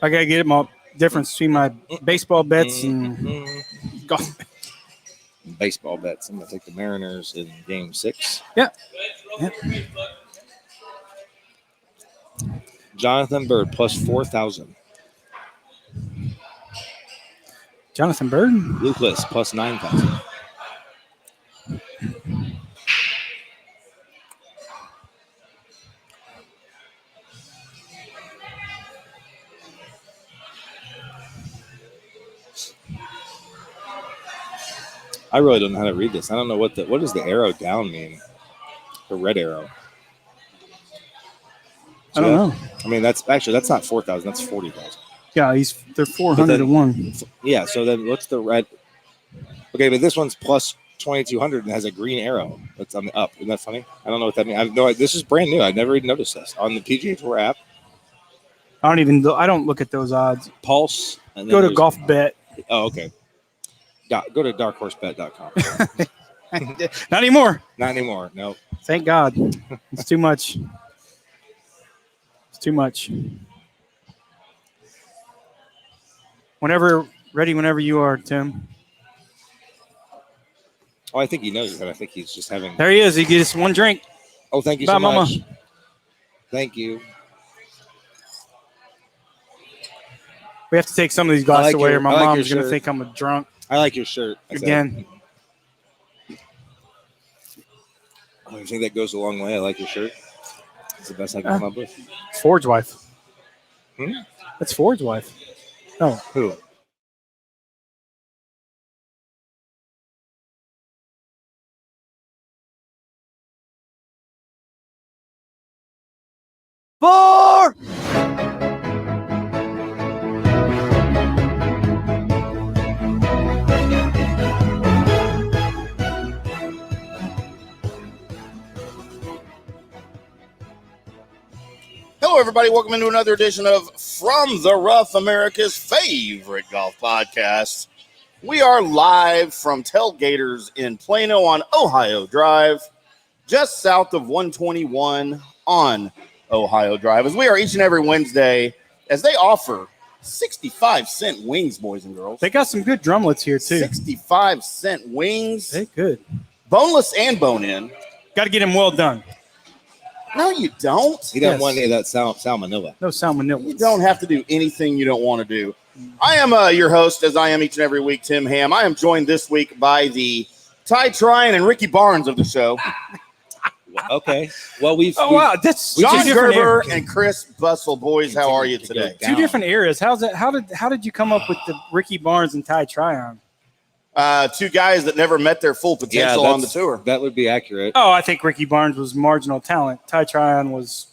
I got to get my difference between my baseball bets and golf. Baseball bets. I'm going to take the Mariners in Game 6. Yeah. Jonathan Bird plus 4,000. Jonathan Bird. Lucas plus 9,000. I really don't know how to read this. I don't know what does the arrow down mean? The red arrow. I don't know. I mean, that's not 4,000. That's 40,000. Yeah, they're 400 to 1. Yeah. So then, what's the red? Okay, but this one's plus 2,200 and has a green arrow that's on the up. Isn't that funny? I don't know what that means. This is brand new. I've never even noticed this on the PGA Tour app. I don't look at those odds. Pulse. Go to Golf Bet. Oh, okay. Go to darkhorsebet.com. Not anymore. Not anymore. No. Thank God. It's too much. It's too much. Whenever you are, Tim. Oh, I think he knows that. I think he's just having. There he is. He gets one drink. Oh, thank you Bye, so Mama. much. Thank you. We have to take some of these glasses away, or my mom's going to shirt. think I'm a drunk. I like your shirt. Again. I think that goes a long way. I like your shirt. It's the best I can come up with. It's Ford's wife. Hmm? That's Ford's wife. Oh. Who? Ford! Hello, everybody. Welcome into another edition of From the Rough, America's favorite golf podcast. We are live from Tailgaters in Plano on Ohio Drive, just south of 121 on Ohio Drive, as we are each and every Wednesday, as they offer 65-cent wings, boys and girls. They got some good drumlets here, too. 65-cent wings. They're good. Boneless and bone-in. Got to get them well done. No, you don't. He doesn't want any of that salmonella. No salmonella. You don't have to do anything you don't want to do. I am your host, as I am each and every week, Tim Ham. I am joined this week by the Ty Tryon and Ricky Barnes of the show. Okay. Well, that's John Gerber and Chris Bussell. Boys, how are you today? Two different eras. How did you come up with the Ricky Barnes and Ty Tryon? Two guys that never met their full potential on the tour. That would be accurate. Oh, I think Ricky Barnes was marginal talent. Ty Tryon was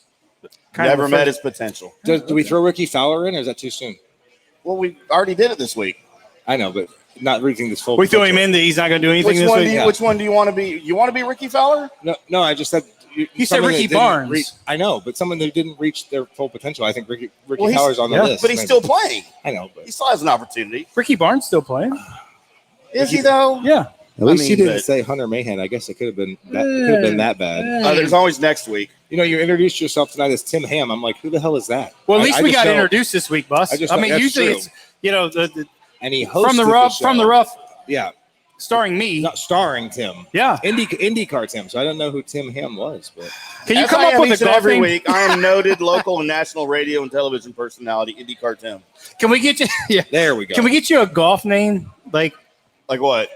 never met his potential. Do we throw Ricky Fowler in, or is that too soon? Well, we already did it this week. I know, but not reaching this full We potential. threw him in that he's not going to do anything this week? Which one do you want to be? You want to be Ricky Fowler? No, I just said you said Ricky Barnes. I know, but someone that didn't reach their full potential. I think Ricky Fowler's on the list. But he's still playing. I know, but he still has an opportunity. Ricky Barnes still playing. Is he though? Yeah. At least he didn't say Hunter Mahan. I guess it could have been that bad. There's always next week. You introduced yourself tonight as Tim Ham. I'm like, who the hell is that? Well, at least we got introduced this week, Bus. I mean, usually it's and he hosted from the rough. Yeah. Starring me. Not starring Tim. Yeah. IndyCar Tim. So I don't know who Tim Ham was. But can you come up with a golf every name? week? I am noted local and national radio and television personality, IndyCar Tim. Can we get you? Yeah. There we go. Can we get you a golf name? Like what?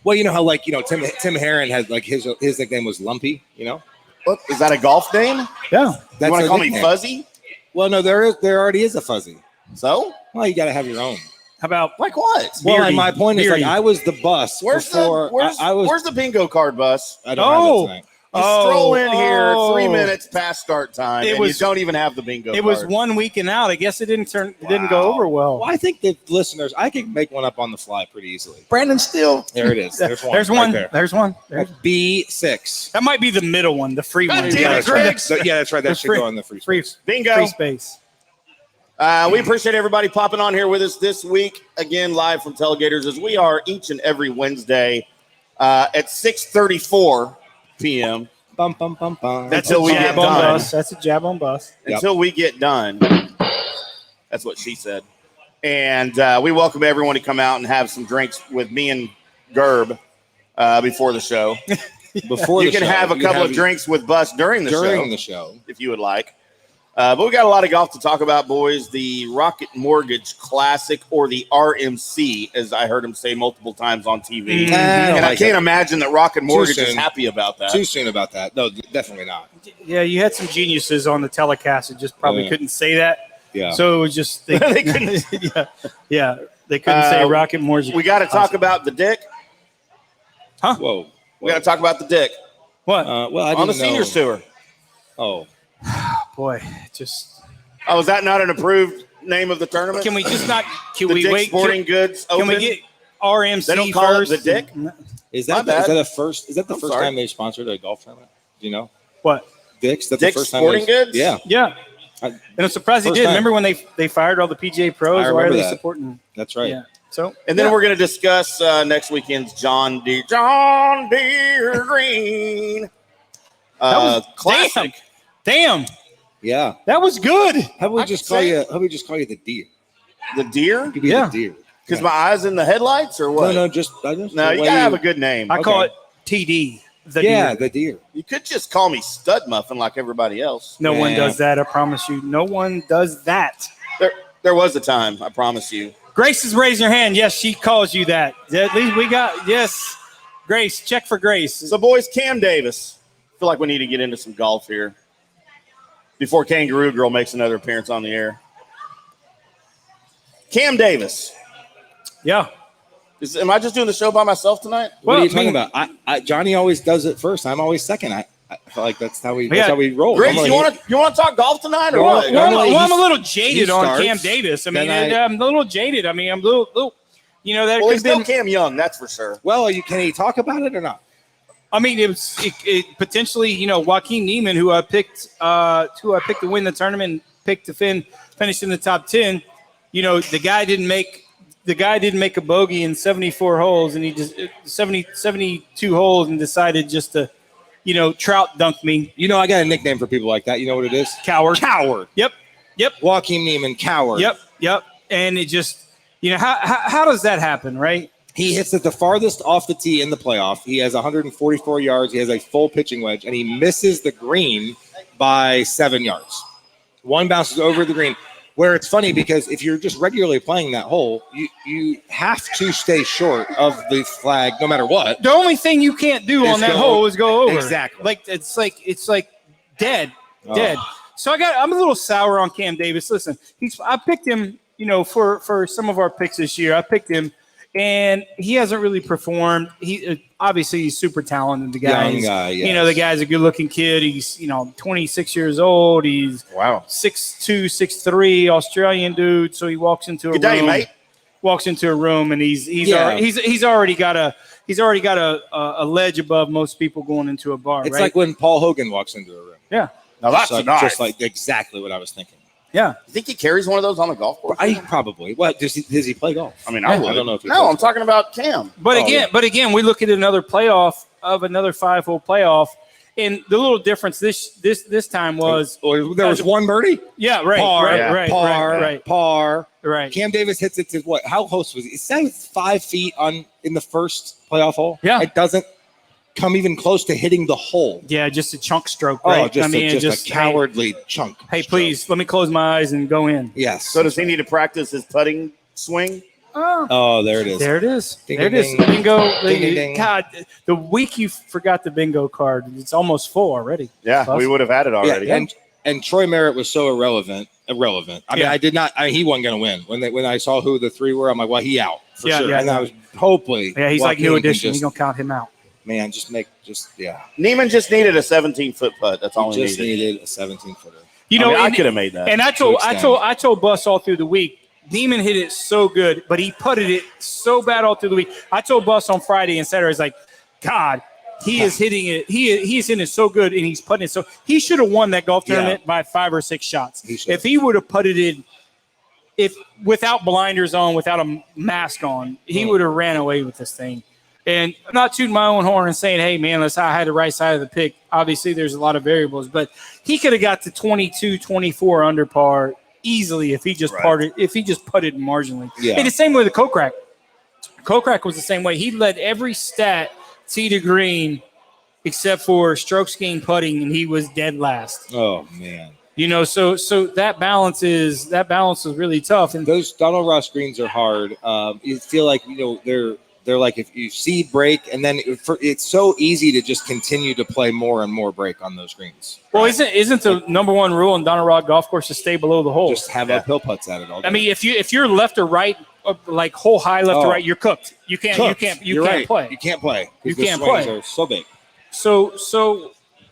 Well, you know how Tim Herron had his nickname was Lumpy. What, is that a golf name? Yeah. You want to call me Fuzzy? Well, no, there already is a Fuzzy. So? Well, you got to have your own. How about like what? Well, and my point is I was the bus. Where's the bingo card bus? I don't have it tonight. You stroll in here 3 minutes past start time, and you don't even have the bingo card. It was 1 week and out. I guess it didn't go over well. Well, I think the listeners, I can make one up on the fly pretty easily. Brandon Steele. There it is. There's one. There's one. There's B6. That might be the middle one, the free one. Yeah, that's right. That should go on the free space. Bingo. Free space. We appreciate everybody popping on here with us this week. Again, live from Tailgaters, as we are each and every Wednesday at 6:34 p.m. Bum, bum, bum, bum. Until we get done. That's a jab on bus. Until we get done. That's what she said. And we welcome everyone to come out and have some drinks with me and Gerb before the show. You can have a couple of drinks with Bus during the show if you would like. But we got a lot of golf to talk about, boys. The Rocket Mortgage Classic, or the RMC, as I heard him say multiple times on TV. And I can't imagine that Rocket Mortgage is happy about that. Too soon about that. No, definitely not. Yeah, you had some geniuses on the telecast that just probably couldn't say that. Yeah. So it was just they couldn't. They couldn't say Rocket Mortgage. We got to talk about the dick. Huh? Whoa. We got to talk about the dick. What? Well, I didn't on the know. Seniors Tour. Oh. Boy, just. Oh, is that not an approved name of the tournament? Can we just not? Can the we Dick wait? Sporting Goods Open? Can we get RMC They don't call first? it the Dick? Is that the first time they sponsored a golf tournament? Do you know? What? Dick's? That's Dick's the first time Sporting Goods? Yeah. Yeah. And I'm surprised they did. Time. Remember when they fired all the PGA pros? Why are they supporting? That's right. Yeah. So, and then we're going to discuss next weekend's John Deere Green Classic. Damn. Yeah. That was good. How about we just call you the Deer? The Deer? You could be the Deer. Because my eyes in the headlights, or what? No, you gotta have a good name. I call it TD. The Deer. You could just call me Stud Muffin like everybody else. No one does that. I promise you. No one does that. There was a time. I promise you. Grace is raising her hand. Yes, she calls you that. At least we got Grace. Check for Grace. So, boys, Cam Davis. I feel like we need to get into some golf here before Kangaroo Girl makes another appearance on the air. Cam Davis. Yeah. Am I just doing the show by myself tonight? What are you talking about? Johnny always does it first. I'm always second. I feel like that's how we roll. Grace, you want to talk golf tonight or what? I'm a little jaded on Cam Davis. I mean, I'm a little jaded. I mean, I'm a little that well, he's still Cam Young, that's for sure. Well, can he talk about it or not? I mean, it potentially, Joaquin Niemann, who I picked to win the tournament, picked to finish in the top 10. The guy didn't make a bogey in 74 holes, and he just 72 holes, and decided just to, trout dunk me. I got a nickname for people like that. You know what it is? Coward. Yep. Joaquin Niemann, coward. Yep. And it just, how does that happen, right? He hits it the farthest off the tee in the playoff. He has 144 yards. He has a full pitching wedge, and he misses the green by 7 yards. One bounces over the green. Where it's funny because if you're just regularly playing that hole, you have to stay short of the flag no matter what. The only thing you can't do on that hole is go over. Exactly. It's like dead. So I'm a little sour on Cam Davis. Listen, I picked him, for some of our picks this year. I picked him, and he hasn't really performed. Obviously he's super talented. The guy, young guy, yes. The guy's a good-looking kid. He's 26 years old. He's 6'2", 6'3", Australian dude. So he walks into a room. Day, mate. Walks into a room, and he's already got a ledge above most people going into a bar. It's like when Paul Hogan walks into a room. Yeah. Now that's nice. Just like exactly what I was thinking. Yeah. You think he carries one of those on the golf course? Probably. What does he play golf? I mean, I don't know if I'm talking about Cam. But again, we look at another 5-hole playoff, and the little difference this time was there was one birdie. Yeah, right. Par. Right. Cam Davis hits it to what? How close was he? It said 5 feet in the first playoff hole. Yeah. It doesn't come even close to hitting the hole. Yeah, just a chunk stroke. Right? Oh, just a cowardly chunk. Hey, stroke. Please let me close my eyes and go in. Yes. So does he need to practice his putting swing? Oh, there it is. There it is. Ding, there ding, it is. ding. Bingo. Ding, ding. God, the week you forgot the bingo card, it's almost full already. Yeah, we would have had it already. Yeah, and Troy Merritt was so irrelevant. I mean, I did not. He wasn't going to win. When I saw who the three were, I'm like, well, he out for sure. And I was hopefully. Yeah, he's like new edition. He's going to count him out. Man, Neiman just needed a 17-foot putt. That's all he just needed a 17-footer. I could have made that. And I told Bus all through the week. Neiman hit it so good, but he putted it so bad all through the week. I told Bus on Friday and Saturday, I was like, God, he is hitting it. He's hitting it so good, and he's putting it so. He should have won that golf tournament by 5 or 6 shots. If he would have putted it, without blinders on, without a mask on, he would have ran away with this thing. And I'm not tooting my own horn and saying, hey, man, I had the right side of the pick. Obviously, there's a lot of variables. But he could have got to 22, 24 under par easily if he just Right. putted marginally. Yeah. And the same way with Kokrak. Kokrak was the same way. He led every stat tee to green except for strokes gained putting, and he was dead last. Oh man. So that balance is really tough. And Those Donald Ross greens are hard. You feel like they're like if you see break, and then it's so easy to just continue to play more and more break on those greens. well, isn't the number one rule in Donald Ross golf course to stay below the hole? Just have uphill putts at it all day. I mean, if you're left or right, like hole high left or right, you're cooked. You can't play. You can't play. You can't The play. swings are so big. So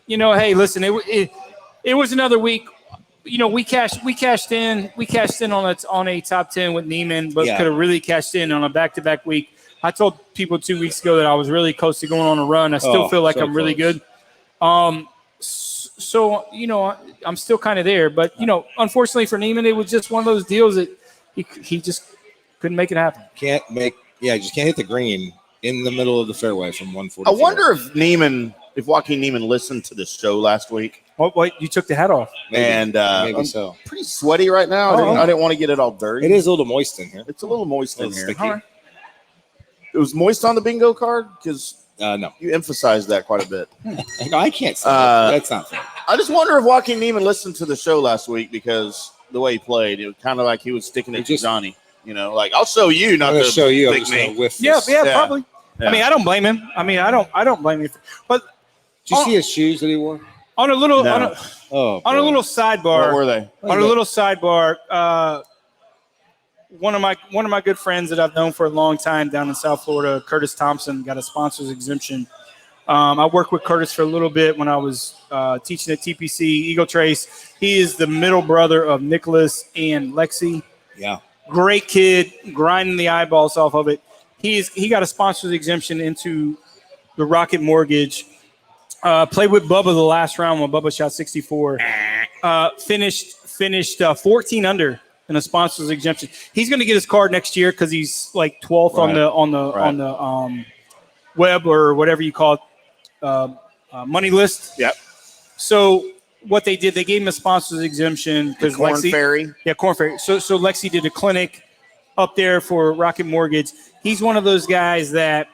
hey, listen, it was another week. We cashed in on a top 10 with Niemann, but could have really cashed in on a back-to-back week. I told people 2 weeks ago that I was really close to going on a run. I still feel like I'm really good. So I'm still kind of there, but unfortunately for Niemann, it was just one of those deals that he just couldn't make it happen. Just can't hit the green in the middle of the fairway from 140. I wonder if Joaquin Niemann listened to the show last week. What you took the hat off? Maybe maybe I'm so. pretty sweaty right now. I didn't want to get it all dirty. It is a little moist in here. It's a little moist in here. Sticky. All right. It was moist on the bingo card because No. you emphasized that quite a bit. No, I can't say that. That's not fair. I just wonder if Joaquin Niemann listened to the show last week because the way he played, it was kind of like he was sticking it to Johnny. Like I'll show you, not I'm going to to show you. I'm pick just me. going to whiff Yeah, this. probably. Yeah. I mean, I don't blame him. I don't blame him. But Did you see his shoes that he wore? on a little No. Oh, on a little What sidebar, were they? on a little sidebar, one of my good friends that I've known for a long time down in South Florida, Curtis Thompson, got a sponsor's exemption. I worked with Curtis for a little bit when I was teaching at TPC Eagle Trace. He is the middle brother of Nicholas and Lexi. Yeah. Great kid, grinding the eyeballs off of it. He got a sponsor's exemption into the Rocket Mortgage. Played with Bubba the last round when Bubba shot 64. Finished 14 under in a sponsor's exemption. He's going to get his card next year because he's like 12th on the web or whatever you call it, money list. Yep. So what they did, they gave him a sponsor's exemption because Corn Ferry. Yeah, Corn Ferry. So Lexi did a clinic up there for Rocket Mortgage. He's one of those guys that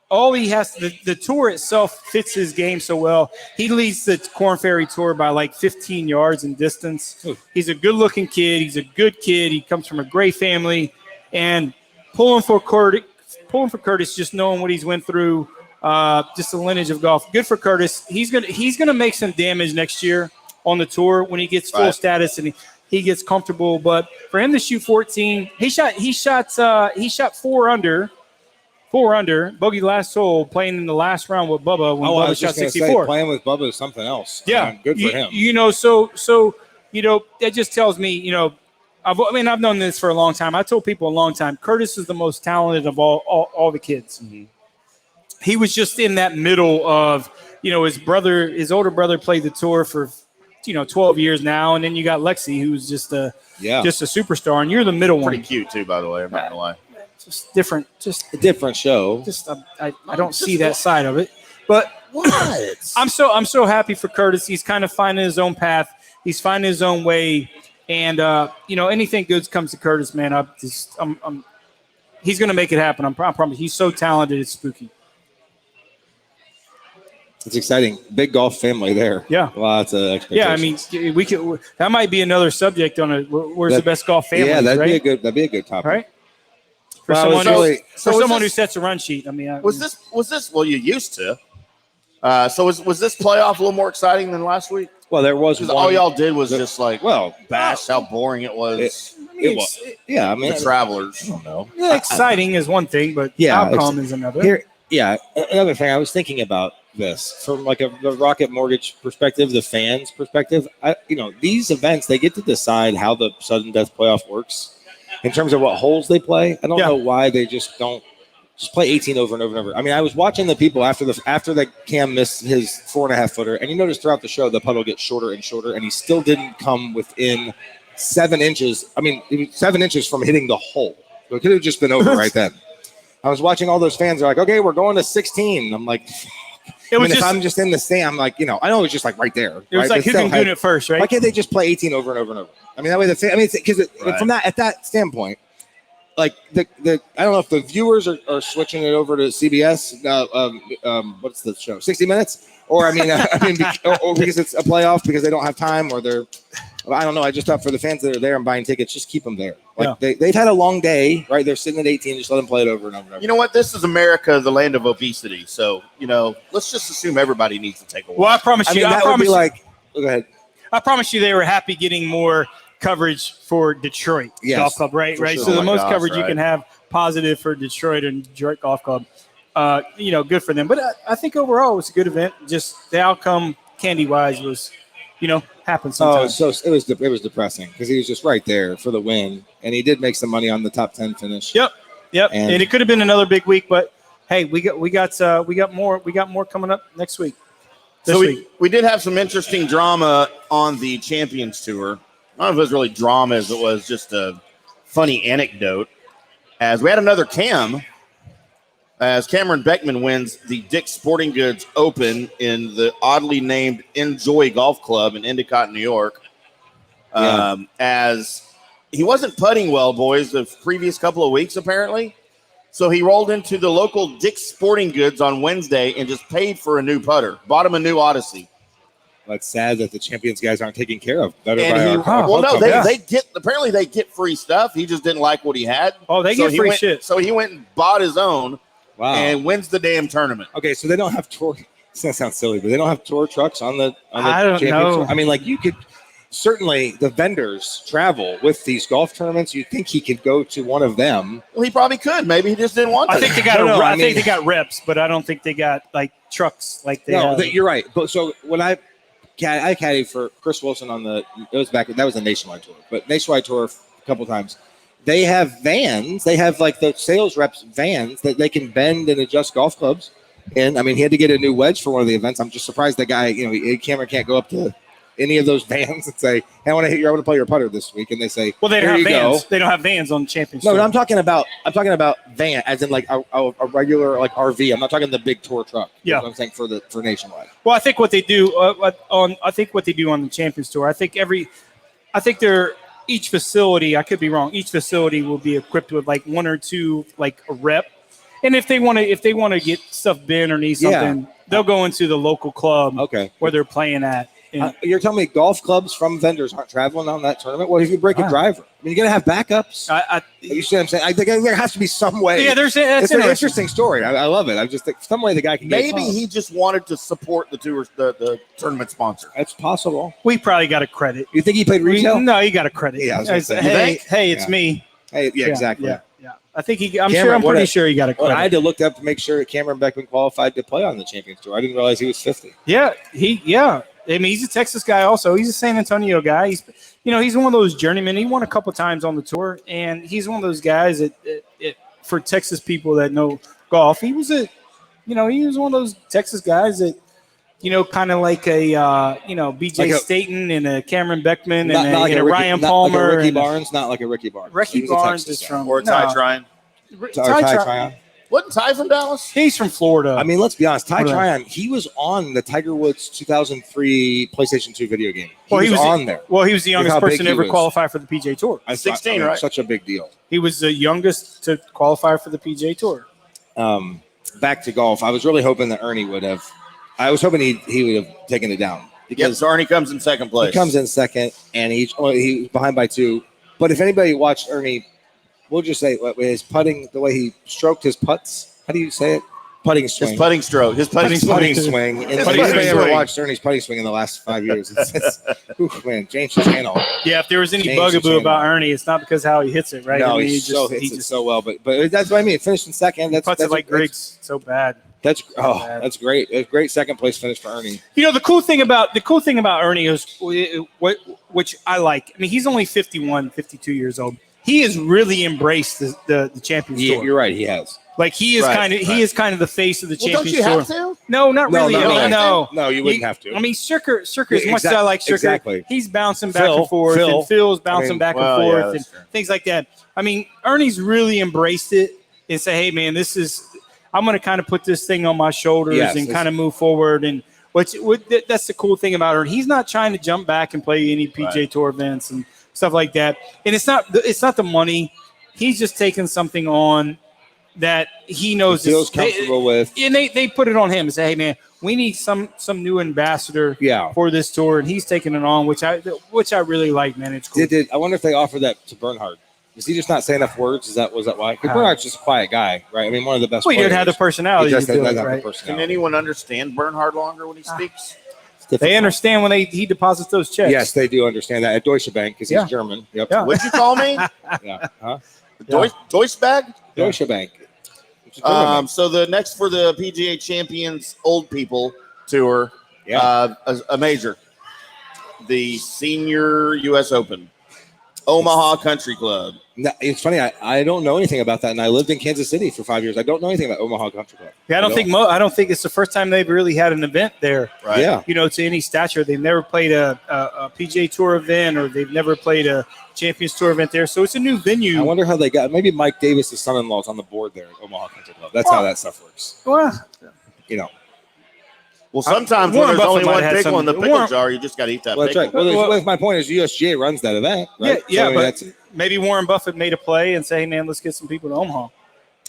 all he has the tour itself fits his game so well. He leads the Corn Ferry Tour by like 15 yards in distance. Ooh. He's a good-looking kid. He's a good kid. He comes from a great family, and pulling for Curtis, just knowing what he's went through, just the lineage of golf. Good for Curtis. He's gonna make some damage next year on the tour when he gets full status and he gets comfortable. But for him to shoot 14, he shot 4 under. 4 under, bogey last hole, playing in the last round with Bubba when Bubba shot 64. Playing with Bubba is something else. Yeah, Good for him. So that just tells me, I've known this for a long time. I told people a long time, Curtis is the most talented of all the kids. Mm-hmm. He was just in that middle of, his older brother played the tour for, 12 years now, and then you got Lexi, who's just a superstar, and you're the middle one. Pretty cute too, by the way. I'm not gonna lie. Just different, just a different show. Just I don't see that side of it, but what? I'm so happy for Curtis. He's kind of finding his own path. He's finding his own way, and anything good comes to Curtis, man. He's gonna make it happen. I promise. He's so talented. It's spooky. It's exciting. Big golf family there. Yeah. Lots of expectations. Yeah, I mean, that might be another subject on where's the best golf family. Yeah, that'd right? be a good topic. Right. For someone who sets a run sheet. I mean, was this? Well, you used to. So was this playoff a little more exciting than last week? Well, there was one. All y'all did was just like bash how boring it was. It was. Yeah, I mean, the Travelers. I don't know. Yeah, exciting is one thing, but outcome is another. Another thing I was thinking about this from like the Rocket Mortgage perspective, the fans' perspective. These events, they get to decide how the sudden death playoff works in terms of what holes they play. I don't know why they just don't play 18 over and over and over. I mean, I was watching the people after the Cam missed his 4.5 footer, and you notice throughout the show the puddle gets shorter and shorter, and he still didn't come within 7 inches. I mean, it was 7 inches from hitting the hole. So it could have just been over right then. I was watching all those fans. They're like, okay, we're going to 16. I'm like, fuck. It was if I'm just in the stand, I'm like, I know it's just like right there. It was right? like who can do it first, right? Why can't they just play 18 over and over and over? I mean, that way because from that standpoint, like the I don't know if the viewers are switching it over to CBS. What's the show? 60 Minutes, or or because it's a playoff because they don't have time, or I don't know. I just thought for the fans that are there and buying tickets, just keep them there. Like they've had a long day, right? They're sitting at 18, just let them play it over and over and over. You know what? This is America, the land of obesity. So let's just assume everybody needs to take a walk. Well, I promise you. That would be like. Go ahead. I promise you, they were happy getting more coverage for Detroit Golf Club, right? Right. Sure. So the most coverage you can have positive for Detroit and Detroit Golf Club, good for them. But I think overall it was a good event. Just the outcome, candy wise, was, happened sometimes. Oh, so it was depressing because he was just right there for the win, and he did make some money on the top 10 finish. Yep. And it could have been another big week, but hey, we got more coming up next week. So we did have some interesting drama on the Champions Tour. I don't know if it was really drama as it was just a funny anecdote. As we had another Cam, as Cameron Beckman wins the Dick's Sporting Goods Open in the oddly named Enjoy Golf Club in Endicott, New York. As he wasn't putting well, boys, the previous couple of weeks, apparently. So he rolled into the local Dick's Sporting Goods on Wednesday and just paid for a new putter. Bought him a new Odyssey. That's sad that the Champions guys aren't taken care of. They get free stuff. He just didn't like what he had. Oh, they get free shit. So he went and bought his own. Wow. And wins the damn tournament. Okay, so they don't have tour. It's gonna sound silly, but they don't have tour trucks on the. I don't know. I mean, like you could certainly the vendors travel with these golf tournaments. You'd think he could go to one of them. Well, he probably could. Maybe he just didn't want to. I think they got. I think they got reps, but I don't think they got like trucks like they. No, you're right. But so when I caddied for Chris Wilson on that was the Nationwide Tour, but Nationwide Tour a couple times. They have vans. They have like the sales reps vans that they can bend and adjust golf clubs. And I mean, he had to get a new wedge for one of the events. I'm just surprised that guy, Cameron can't go up to any of those vans and say, "Hey, I want to play your putter this week." And they say, "Well, they don't have vans. They don't have vans on the championship." No, I'm talking about van, as in like a regular like RV. I'm not talking the big tour truck. Yeah, that's what I'm saying for Nationwide. Well, I think what they do on the Champions Tour. I think they're. Each facility, I could be wrong. Each facility will be equipped with like one or two, like a rep, and if they want to get stuff bent or need something, they'll go into the local club. Where they're playing at. You're telling me golf clubs from vendors aren't traveling on that tournament? What if you break a driver? I mean, you're gonna have backups. You see what I'm saying? I think there has to be some way. Yeah, that's an interesting story. I love it. I just think some way the guy can. Maybe he just wanted to support the tour, the tournament sponsor. That's possible. We probably got a credit. You think he played retail? No, he got a credit. Yeah. Hey, it's me. Hey, yeah, exactly. Yeah. I think I'm pretty sure he got a credit. I had to look up to make sure Cameron Beckman qualified to play on the Champions Tour. I didn't realize he was 50. Yeah, I mean, he's a Texas guy also. He's a San Antonio guy. He's one of those journeymen. He won a couple times on the tour, and he's one of those guys that for Texas people that know golf, he was one of those Texas guys that, kind of like a, BJ Staten and a Cameron Beckman and a Ryan Palmer. Like a Ricky Barnes, not like a Ricky Barnes. Ricky Barnes is from. Or Ty Tryon. Ty Tryon. Wasn't Ty from Dallas? He's from Florida. I mean, let's be honest. Ty Tryon, he was on the Tiger Woods 2003 PlayStation 2 video game. He was on there. Well, he was the youngest person to ever qualify for the PGA Tour. 16, right? Such a big deal. He was the youngest to qualify for the PGA Tour. Back to golf. I was really hoping that Ernie would have. I was hoping he would have taken it down. Because Ernie comes in second place. He comes in second, and he's behind by 2. But if anybody watched Ernie, we'll just say his putting, the way he stroked his putts. How do you say it? Putting swing. His putting stroke. His putting swing. And if anybody ever watched Ernie's putting swing in the last 5 years, man, James channel. Yeah, if there was any bugaboo about Ernie, it's not because how he hits it, right? No, he hits it so well. But that's what I mean. Finished in second. That's puts it like Griggs so bad. That's great. A great second place finish for Ernie. The cool thing about Ernie is which I like. I mean, he's only 51, 52 years old. He has really embraced the Champions Tour. You're right. He has. Like he is kind of the face of the Champions Tour. Don't you have to? No, not really. No, you wouldn't have to. I mean, Stricker, as much as I like Stricker, he's bouncing back and forth, and Phil's bouncing back and forth, and things like that. I mean, Ernie's really embraced it and say, "Hey, man, this is." I'm going to kind of put this thing on my shoulders and kind of move forward. And that's the cool thing about her. He's not trying to jump back and play any PGA Tour events and stuff like that. And it's not the money. He's just taking something on that he knows feels comfortable with. And they put it on him and say, hey, man, we need some new ambassador for this tour. And he's taking it on, which I really like, man. It's cool. I wonder if they offered that to Bernhard. Is he just not saying enough words? Was that why? Because Bernhard's just a quiet guy, right? I mean, one of the best players. He doesn't have the personality. Can anyone understand Bernhard longer when he speaks? They understand when he deposits those checks. Yes, they do understand that at Deutsche Bank because he's German. Yep. Yeah. What'd you call me? Deutsche Bank? Deutsche Bank. So the next for the PGA Champions Old People Tour, a major, the Senior U.S. Open, Omaha Country Club. No, it's funny. I don't know anything about that, and I lived in Kansas City for 5 years. I don't know anything about Omaha Country Club. Yeah, I don't think it's the first time they've really had an event there. Right. Yeah. To any stature, they've never played a PGA Tour event, or they've never played a Champions Tour event there. So it's a new venue. I wonder how they got. Maybe Mike Davis' son-in-law is on the board there at Omaha Country Club. That's how that stuff works. Well, sometimes when there's only one pickle in the pickle jar, you just got to eat that pickle. That's right. Well, my point is USGA runs that event, right? Yeah, but maybe Warren Buffett made a play and say, hey, man, let's get some people to Omaha.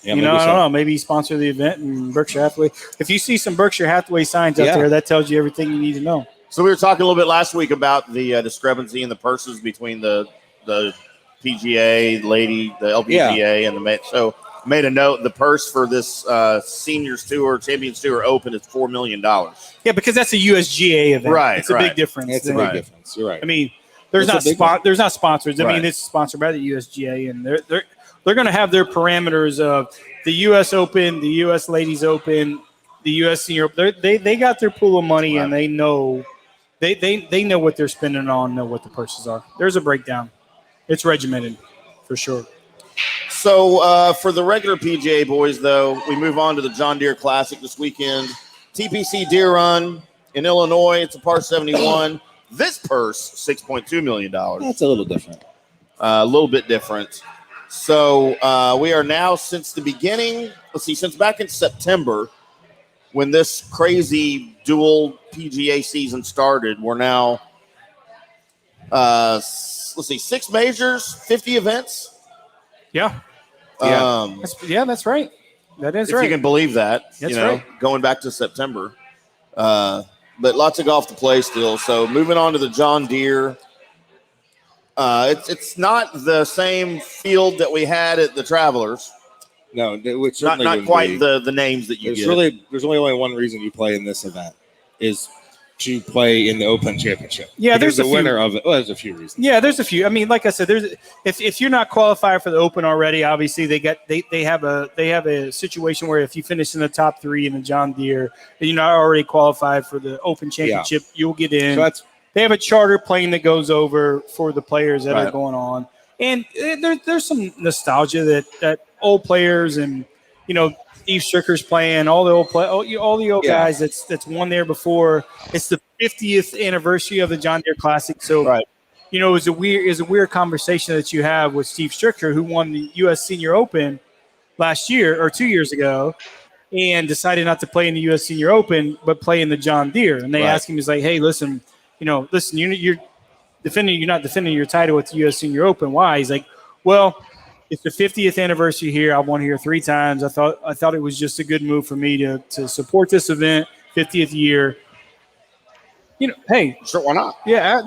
Yeah, I don't know. Maybe he sponsored the event in Berkshire Hathaway. If you see some Berkshire Hathaway signs out there, that tells you everything you need to know. So we were talking a little bit last week about the discrepancy in the purses between the PGA, the LPGA, and the so made a note. The purse for this Seniors Tour, Champions Tour Open is $4 million. Yeah, because that's a USGA event. Right, it's a big difference. It's a big difference. You're right. I mean, there's not sponsors. I mean, it's sponsored by the USGA, and they're going to have their parameters of the U.S. Open, the U.S. Ladies Open, the U.S. Senior. They got their pool of money, and they know they know what they're spending on, know what the purses are. There's a breakdown. It's regimented for sure. So for the regular PGA boys, though, we move on to the John Deere Classic this weekend. TPC Deer Run in Illinois. It's a par 71. This purse, $6.2 million. That's a little different. A little bit different. So we are now, since the beginning, since back in September, when this crazy dual PGA season started, we're now, 6 majors, 50 events. Yeah. That's right. That is if right. you can believe that, That's right. Going back to September. But lots of golf to play still. So moving on to the John Deere. It's not the same field that we had at the Travelers. No, it not quite the names that you get. There's only one reason you play in this event is to play in the Open Championship. Yeah, there's the winner of it. Well, there's a few reasons. Yeah, there's a few. I mean, like I said, if you're not qualified for the Open already, obviously they have a situation where if you finish in the top 3 in the John Deere, and you're not already qualified for the Open Championship, you'll get in. So they have a charter plane that goes over for the players that are going on, and there's some nostalgia that old players and Steve Stricker's playing, all the old guys that's won there before. It's the 50th anniversary of the John Deere Classic. So, it was a weird conversation that you have with Steve Stricker, who won the U.S. Senior Open last year or 2 years ago and decided not to play in the U.S. Senior Open, but play in the John Deere. And they asked him, he's like, hey, listen, you're not defending your title at the U.S. Senior Open. Why? He's like, well, it's the 50th anniversary here. I won here 3 times. I thought it was just a good move for me to support this event, 50th year. Hey, sure, why not? Yeah,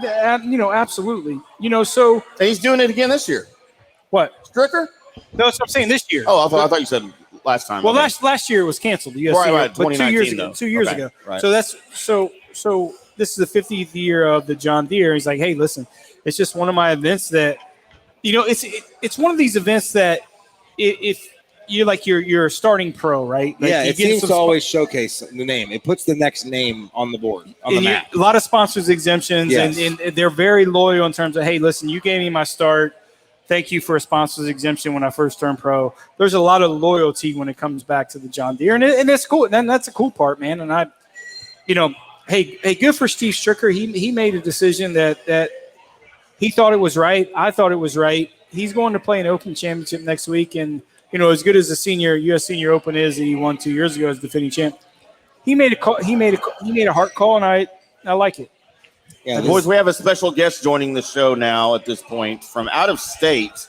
absolutely. So and he's doing it again this year. What? Stricker? No, that's what I'm saying. This year. Oh, I thought you said last time. Well, last year it was canceled. The US right, but 2 years ago. Right. So this is the 50th year of the John Deere. He's like, hey, listen, it's just one of my events that. It's one of these events that if you're a starting pro, right? It seems to always showcase the name. It puts the next name on the board, on the map. A lot of sponsors exemptions, and they're very loyal in terms of, hey, listen, you gave me my start. Thank you for a sponsor's exemption when I first turned pro. There's a lot of loyalty when it comes back to the John Deere, and it's cool. And that's a cool part, man. And hey, good for Steve Stricker. He made a decision that he thought it was right. I thought it was right. He's going to play an Open Championship next week, and as good as the U.S. Senior Open is that he won 2 years ago as defending champ, he made a call. He made a heart call, and I like it. Yeah, boys, we have a special guest joining the show now at this point from out of state.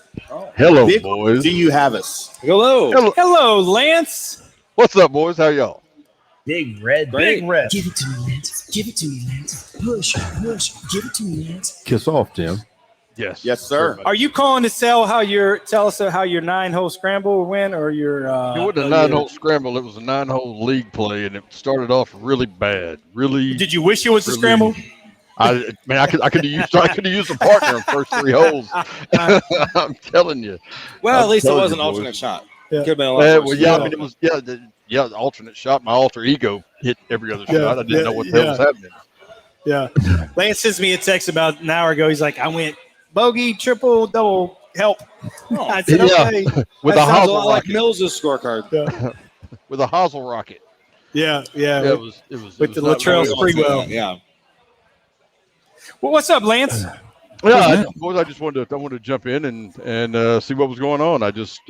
Hello, Vic, boys. do you have us? Hello, Lance. What's up, boys? How y'all? Big Red. Big Red. Give it to me, Lance. Give it to me, Lance. Push. Give it to me, Lance. Kiss off, Tim. Yes. Yes, sir. Are you calling to tell us how your 9-hole scramble went, or your? It wasn't a 9-hole scramble. It was a 9-hole league play, and it started off really bad. Really. Did you wish it was a scramble? I could have used a partner in first 3 holes. I'm telling you. Well, at least it telling was an you, boys. alternate shot. Yeah. Could have been a lot worse. I mean, it was the alternate shot. My alter ego hit every other shot. I didn't know what the hell was happening. Yeah. Lance sends me a text about an hour ago. He's like, I went bogey, triple, double, help. I said, okay. With That a sounds a lot hosel like rocket. Mills's scorecard. With a hosel rocket. Yeah. It was With the not Latrell very Sprewell. Yeah. Well, what's up, Lance? Yeah, I just wanted to jump in and see what was going on. I just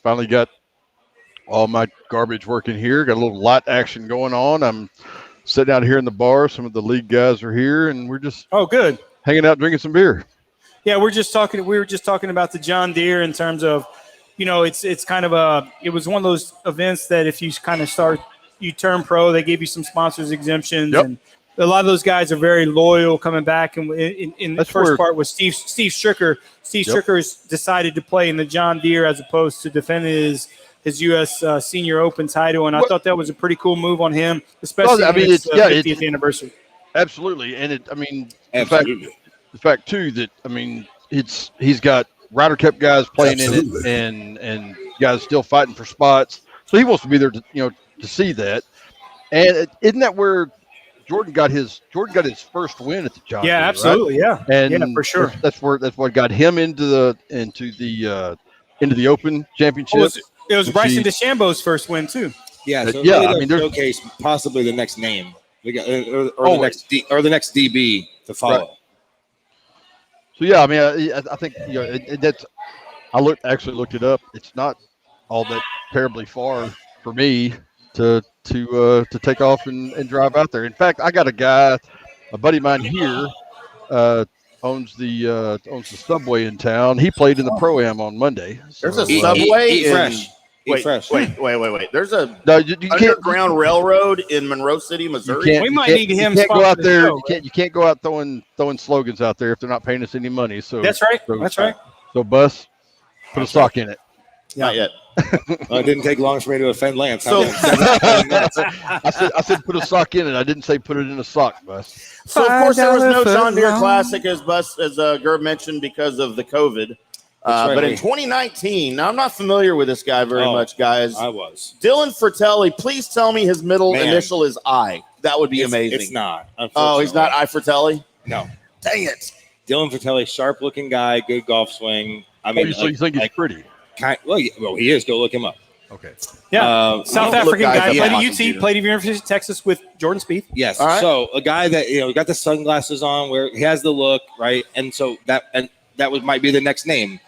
finally got all my garbage working here. Got a little light action going on. I'm sitting out here in the bar. Some of the league guys are here, and we're just Good. hanging out, drinking some beer. Yeah, we were just talking about the John Deere in terms of, it's kind of it was one of those events that if you kind of you turn pro, they gave you some sponsors exemptions, Yep. and a lot of those guys are very loyal coming back. And in the first part was Steve Stricker. Steve Stricker's decided to play in the John Deere as opposed to defending his U.S. Senior Open title, and I thought that was a pretty cool move on him, especially it's 50th anniversary. Absolutely, and Absolutely. the fact too that he's got Ryder Cup guys playing in it, and guys still fighting for spots. So he wants to be there to see that. And isn't that where Jordan got his first win at the John Deere, Absolutely, right? And And for sure. that's what got him into the Open Championship. It was Bryson DeChambeau's first win too. Yeah. So Yeah, really I mean, does there's- showcase possibly the next name. We got the next DB to follow. Right. So yeah, I mean, I think that's. I looked it up. It's not all that terribly far for me to take off and drive out there. In fact, I got a buddy of mine here, owns the Subway in town. He played in the Pro-Am on Monday. There's a So, Subway Eat in fresh. Wait, fresh. wait. There's a No, you can't. underground railroad in Monroe City, Missouri. can't- We might you need can't- him You can't go out sponsoring the there. show, You can't go out throwing slogans out there if they're not paying us any money. So That's right. So, That's right. So, Bus, put a sock in it. Not yet. It didn't take long for me to offend Lance. So- I said put a sock in it. I didn't say put it in a sock, Bus. So of course there was no $5 John Deere foot Classic as Gerb mentioned because of the COVID. right. But in 2019, now I'm not familiar with this guy very much, guys. I was. Dylan Fratelli, please tell me his middle Man. initial is I. That would be amazing. It's not. Oh, he's not I Fratelli? No. Dang it. Dylan Fratelli, sharp-looking guy, good golf swing. I mean, So you think he's pretty? well, he is. Go look him up. Okay. Yeah. South Look, African guys, guy up played on my at UT, computer. played at University of Texas with Jordan Spieth. Yes. All right. So a guy that got the sunglasses on, where he has the look, right, and so that might be the next name,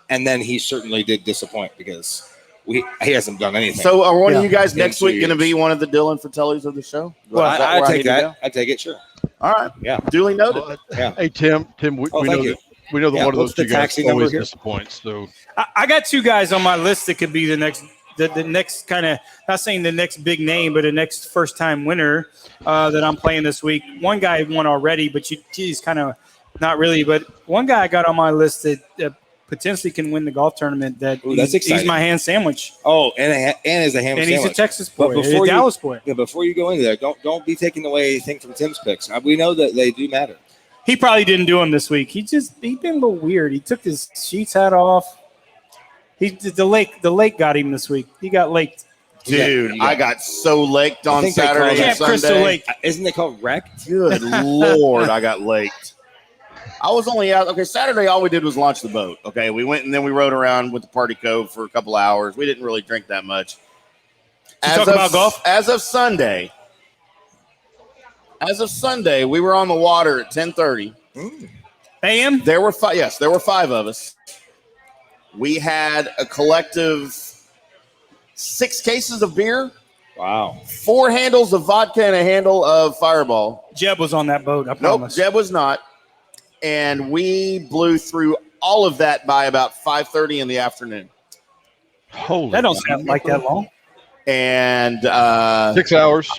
and then he certainly did disappoint because he hasn't done anything. So are one of you guys In next 2 week going to years. be one of the Dylan Fratellis of the show? well, Is that I where take need to that. I take it. Sure. go? All right. Yeah. Duly noted. Yeah. Hey Tim, we Oh, know thank you. that we know that Yeah, one of what's those the two guys taxi number always here? disappoints. So I got two guys on my list that could be the next kind of, not saying the next big name, but the next first time winner that I'm playing this week. One guy won already, but he's kind of not really. But one guy I got on my list that potentially can win the golf tournament. That's that's he's exciting. my hand sandwich, Oh, and is a ham and sandwich. he's a Texas But boy, before a you- Dallas boy. Yeah, before you go into there, don't be taking away anything from Tim's picks. We know that they do matter. He probably didn't do him this week. He been a little weird. He took his sheets hat off. The lake got him this week. He got laked. Dude, You got- I got so laked I on think they call Saturday that- and Camp Crystal Sunday. Lake. Isn't it called wrecked? Good Lord, I got laked. I was only out. Okay, Saturday, all we did was launch the boat. Okay, we went and then we rode around with the party cove for a couple hours. We didn't really drink that much. You talk about golf? As of Sunday, we were on the water at 10:30. AM? There were five. Yes, there were five of us. We had a collective 6 cases of beer, Wow. 4 handles of vodka, and a handle of Fireball. Jeb was on that boat. I Nope, promise. Jeb was not. And we blew through all of that by about 5:30 in the afternoon. Holy. That don't sound like that long. And 6 hours,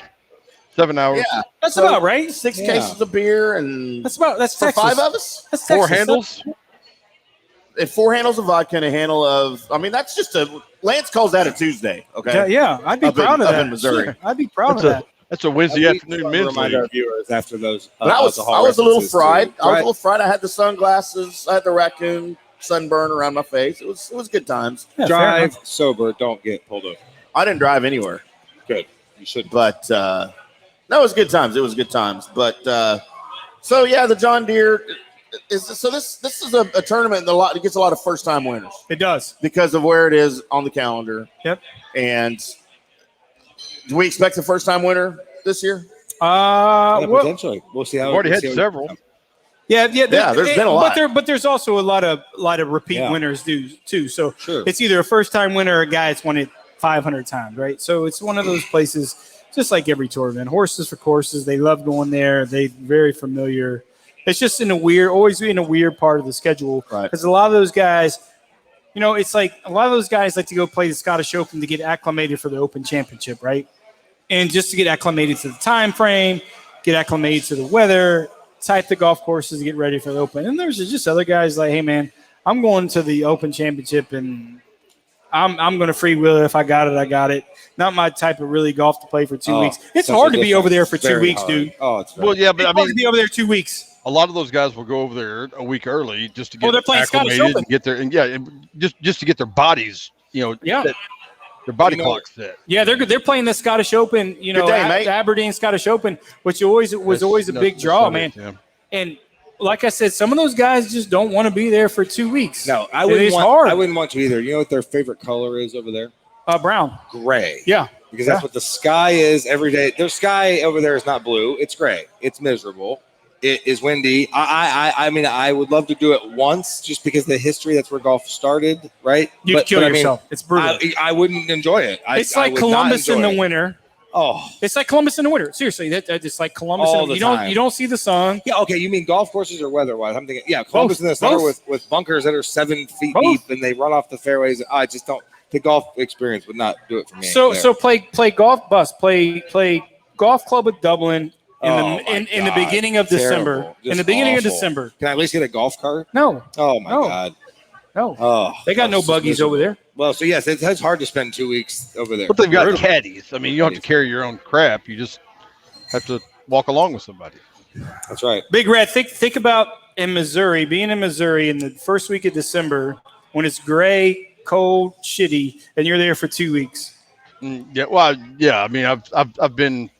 7 hours. yeah, That's so about right. 6 Yeah. cases of beer, and That's for Texas. 5 of us, That's Four Texas. handles. and 4 handles of vodka and a handle of. I mean, that's just a. Lance calls that a Tuesday. Okay. Yeah, I'd be Up in- proud of up that. in Missouri. Sure, I'd be proud That's of a that. that's a Wednesday afternoon men's Remind league. our viewers after those. But I was alcohol a little references, fried. too. I was a Right. little fried. I had the sunglasses. I had the raccoon sunburn around my face. It was good times. Yeah, fair Drive enough. sober. Don't get pulled over. I didn't drive anywhere, Good. You shouldn't. but no, it was good times. It was good times. But so yeah, the John Deere is so this is a tournament that it gets a lot of first time winners It does. because of where it is on the calendar. Yep. And do we expect a first time winner this year? Yeah, Well, potentially. We'll see how. We've already we'll had see how- several. yeah. There's been a lot. but there's also a lot of repeat Yeah. winners too. So Sure. it's either a first time winner or a guy that's won it 500 times, right? So it's one of those places, just like every tour event. Horses for courses, they love going there. They very familiar. It's just always in a weird part of the schedule, Right. because a lot of those guys, it's like a lot of those guys like to go play the Scottish Open to get acclimated for the Open Championship, right? And just to get acclimated to the time frame, get acclimated to the weather, type the golf courses to get ready for the Open. And there's just other guys like, hey man, I'm going to the Open Championship and I'm going to freewheel it. If I got it, I got it. Not my type of really golf to play for 2 weeks. It's such hard a to be over there for difference. 2 Very weeks, hard. dude. Oh, it's very Well, yeah, but I It's hard mean, to be over there 2 weeks. a lot of those guys will go over there a week early just to get they're playing Scottish acclimated Open. and get their and just to get their bodies, Yeah. their body clock set. Yeah, they're playing the Scottish Open, Good day, mate. Aberdeen Scottish Open, which was always a big draw, man. Yeah. And like I said, some of those guys just don't want to be there for 2 weeks. No, I And wouldn't it's want. hard. I wouldn't want to either. You know what their favorite color is over there? Brown. Gray. Yeah. Because that's what the sky is every day. Their sky over there is not blue; it's gray. It's miserable. It is windy. I mean, I would love to do it once, just because the history. That's where golf started, right? You'd kill I mean, yourself. It's brutal. I wouldn't enjoy it. It's I like would not Columbus in enjoy the it. winter. Oh, It's like Columbus in the winter. Seriously, it's like Columbus. All In, the you don't time. you don't see the sun. yeah. Okay, you mean golf courses or weather-wise? I'm thinking, yeah, Columbus in the summer Both. with bunkers that are 7 feet Both. deep and they run off the fairways. I just don't. The golf experience would not do it for me. So there. so play golf bus. Play golf club with Dublin in Oh, the my in the God. beginning of Terrible. December. In Just the beginning of awful. December. Can I at least get a golf cart? No, Oh my No. God. no. Oh, They got no that's just buggies miserable. over there. Well, so yes, it's hard to spend 2 weeks over there. But they've got Brutal. caddies. I mean, you don't have to carry your own crap. You just have to walk along with somebody. That's right. Big Red, think about being in Missouri in the first week of December when it's gray, cold, shitty, and you're there for 2 weeks. Yeah, well, yeah. I mean, I've been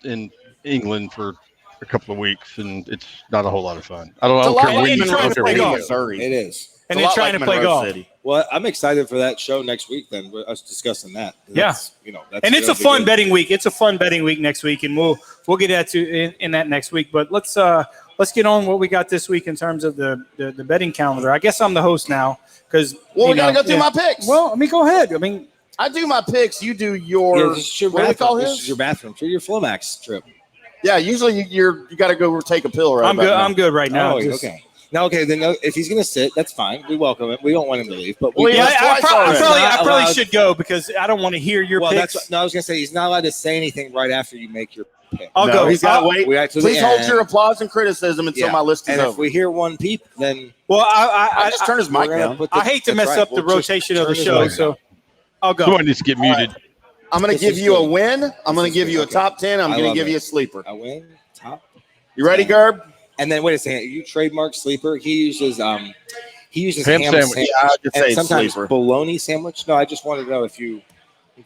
in England for a couple of weeks, and it's not a whole lot of fun. I don't It's a care lot when like you're you trying to go play there. golf. Missouri. It is. And It's a then lot trying like to play Monroe golf. City. Well, I'm excited for that show next week. Then we're us discussing that. Yeah. That's, that's And it's a gonna be fun good. betting week. It's a fun betting week next week, and we'll get at in that next week. But let's get on what we got this week in terms of the betting calendar. I guess I'm the host now because Well, we gotta go through my picks. Well, I mean, go ahead. I mean, I do my picks. You do your. Yeah, this is your what do they call bathroom. This his? is your bathroom. For your Flomax trip. Yeah, usually you got to go take a pill right I'm about good. now. I'm good right now. Oh, Just- okay. Now, okay, then if he's going to sit, that's fine. We welcome him. We don't want him to leave. But Well, Yeah, That's I twice probably already. Not probably allowed- should go because I don't want to hear your well, picks. that's no. I was going to say he's not allowed to say anything right after you make your pick. I'll No, go. he's got to I'll- wait. We actually Please hold your applause and criticism until Yeah. my list is And if over. we hear one peep, then Well, I just turn his mic we're gonna down. put the- I hate to that's mess right. up the We'll just rotation of the turn his show, mic so down. I'll go. Someone needs to get muted. I'm going to This give is you a good. win. I'm going to is give good. you a Okay. top 10. I'm I going to love give it. you a sleeper. I win top. You ready, Gerb? And then wait a second. You trademark sleeper. He uses Ham ham sandwich. Yeah, I just and say sometimes sleeper. bologna sandwich. No, I just wanted to know if you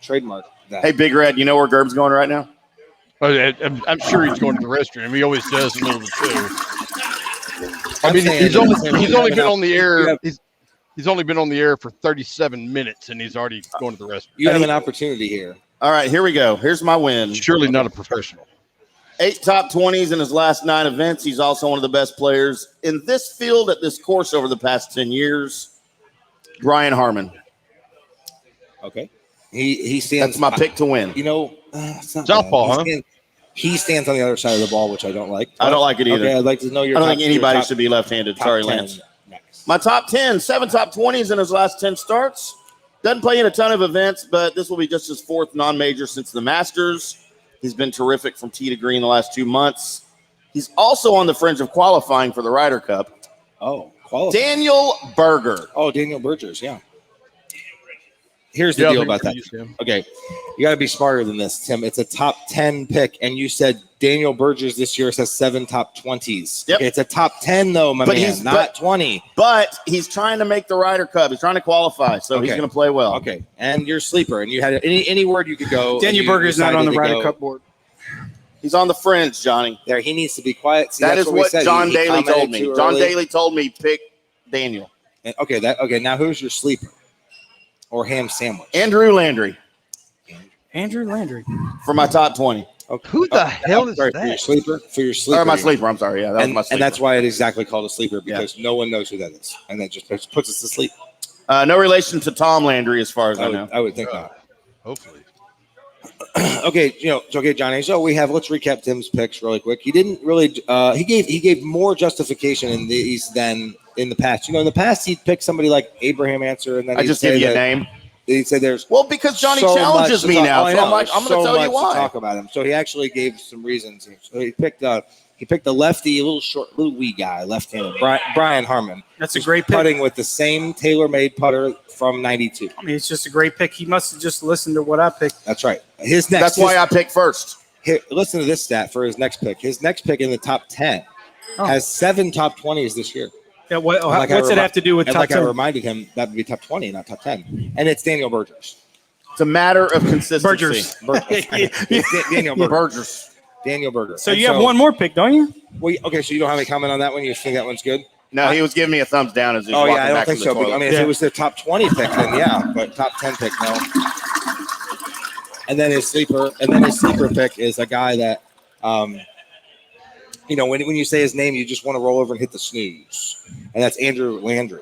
trademark that. Hey, Big Red, you know where Gerb's going right now? I'm sure he's going to the restroom. He always does in the middle of the show. I I'm mean, saying he's only that- been on the air. Yeah. He's only been on the air for 37 minutes, and he's already going to the restroom. You have an opportunity here. All right, here we go. Here's my win. Surely not a professional. 8 top 20s in his last 9 events. He's also one of the best players in this field at this course over the past 10 years. Brian Harmon. Okay. He stands. That's my pick to win. You know, it's not Southpaw, bad. He stands on the other side of the ball, which I don't like. I don't like it either. Okay, I'd like to know your. I don't top, think anybody your top, should be left-handed. top Sorry, 10 Lance. next. My top 10, 7 top 20s in his last 10 starts. Doesn't play in a ton of events, but this will be just his 4th non-major since the Masters. He's been terrific from tee to green the last 2 months. He's also on the fringe of qualifying for the Ryder Cup. Oh, qualifying. Daniel Berger. Oh, Daniel Burgers, yeah. Here's the deal about that. Okay, you got to be smarter than this, Tim. It's a top 10 pick, and you said Daniel Burgers this year has 7 top 20s. Yep. Okay, it's a top 10, though, my man, not 20. But he's trying to make the Ryder Cup. He's trying to qualify, so he's going to play well. Okay, and your sleeper, and you had any word you could go. Daniel Berger's not on the Ryder Cup board. He's on the fringe, Johnny. There, he needs to be quiet. See, that is what John He Daly told me. John early. Daly told me pick Daniel. And, okay. Now who's your sleeper or ham sandwich? Andrew Landry Andrew Landry. for my top 20. Okay. Who the hell is sorry, that? For your sleeper. Or my sleeper. I'm sorry. Yeah, that was my sleeper. And that's why it is exactly called a sleeper, because no one knows who that is, and that just puts us to sleep. No relation to Tom Landry, as far as I know. I would think not. Hopefully. Okay, Johnny. So let's recap Tim's picks really quick. He didn't really. He gave more justification in these than in the past. In the past he'd pick somebody like Abraham Answer, and then I just give you a name. He'd say there's because Johnny so challenges me now, I so I'm like, I'm going to tell you why. To talk about him. So he actually gave some reasons. So he picked a lefty, a little short, little wee guy, left-handed, Brian Harmon. That's a great pick. Putting with the same tailor-made putter from '92. I mean, it's just a great pick. He must have just listened to what I picked. That's right. That's why I picked first. Here, listen to this stat for his next pick. His next pick in the top 10 has 7 top 20s this year. Yeah, what's it have to do with top like 10? I reminded him that would be top 20, not top 10. And it's Daniel Burgers. It's a matter of consistency. Daniel Burgers. Daniel Burger. So you have one more pick, don't you? Well, okay, so you don't have any comment on that one? You think that one's good? No, he was giving me a thumbs down as he was walking I don't back think from the so. toilet. I mean, if it was their top 20 pick, then yeah, but top 10 pick, no. And then his sleeper pick is a guy that, when you say his name, you just want to roll over and hit the snooze, and that's Andrew Landry.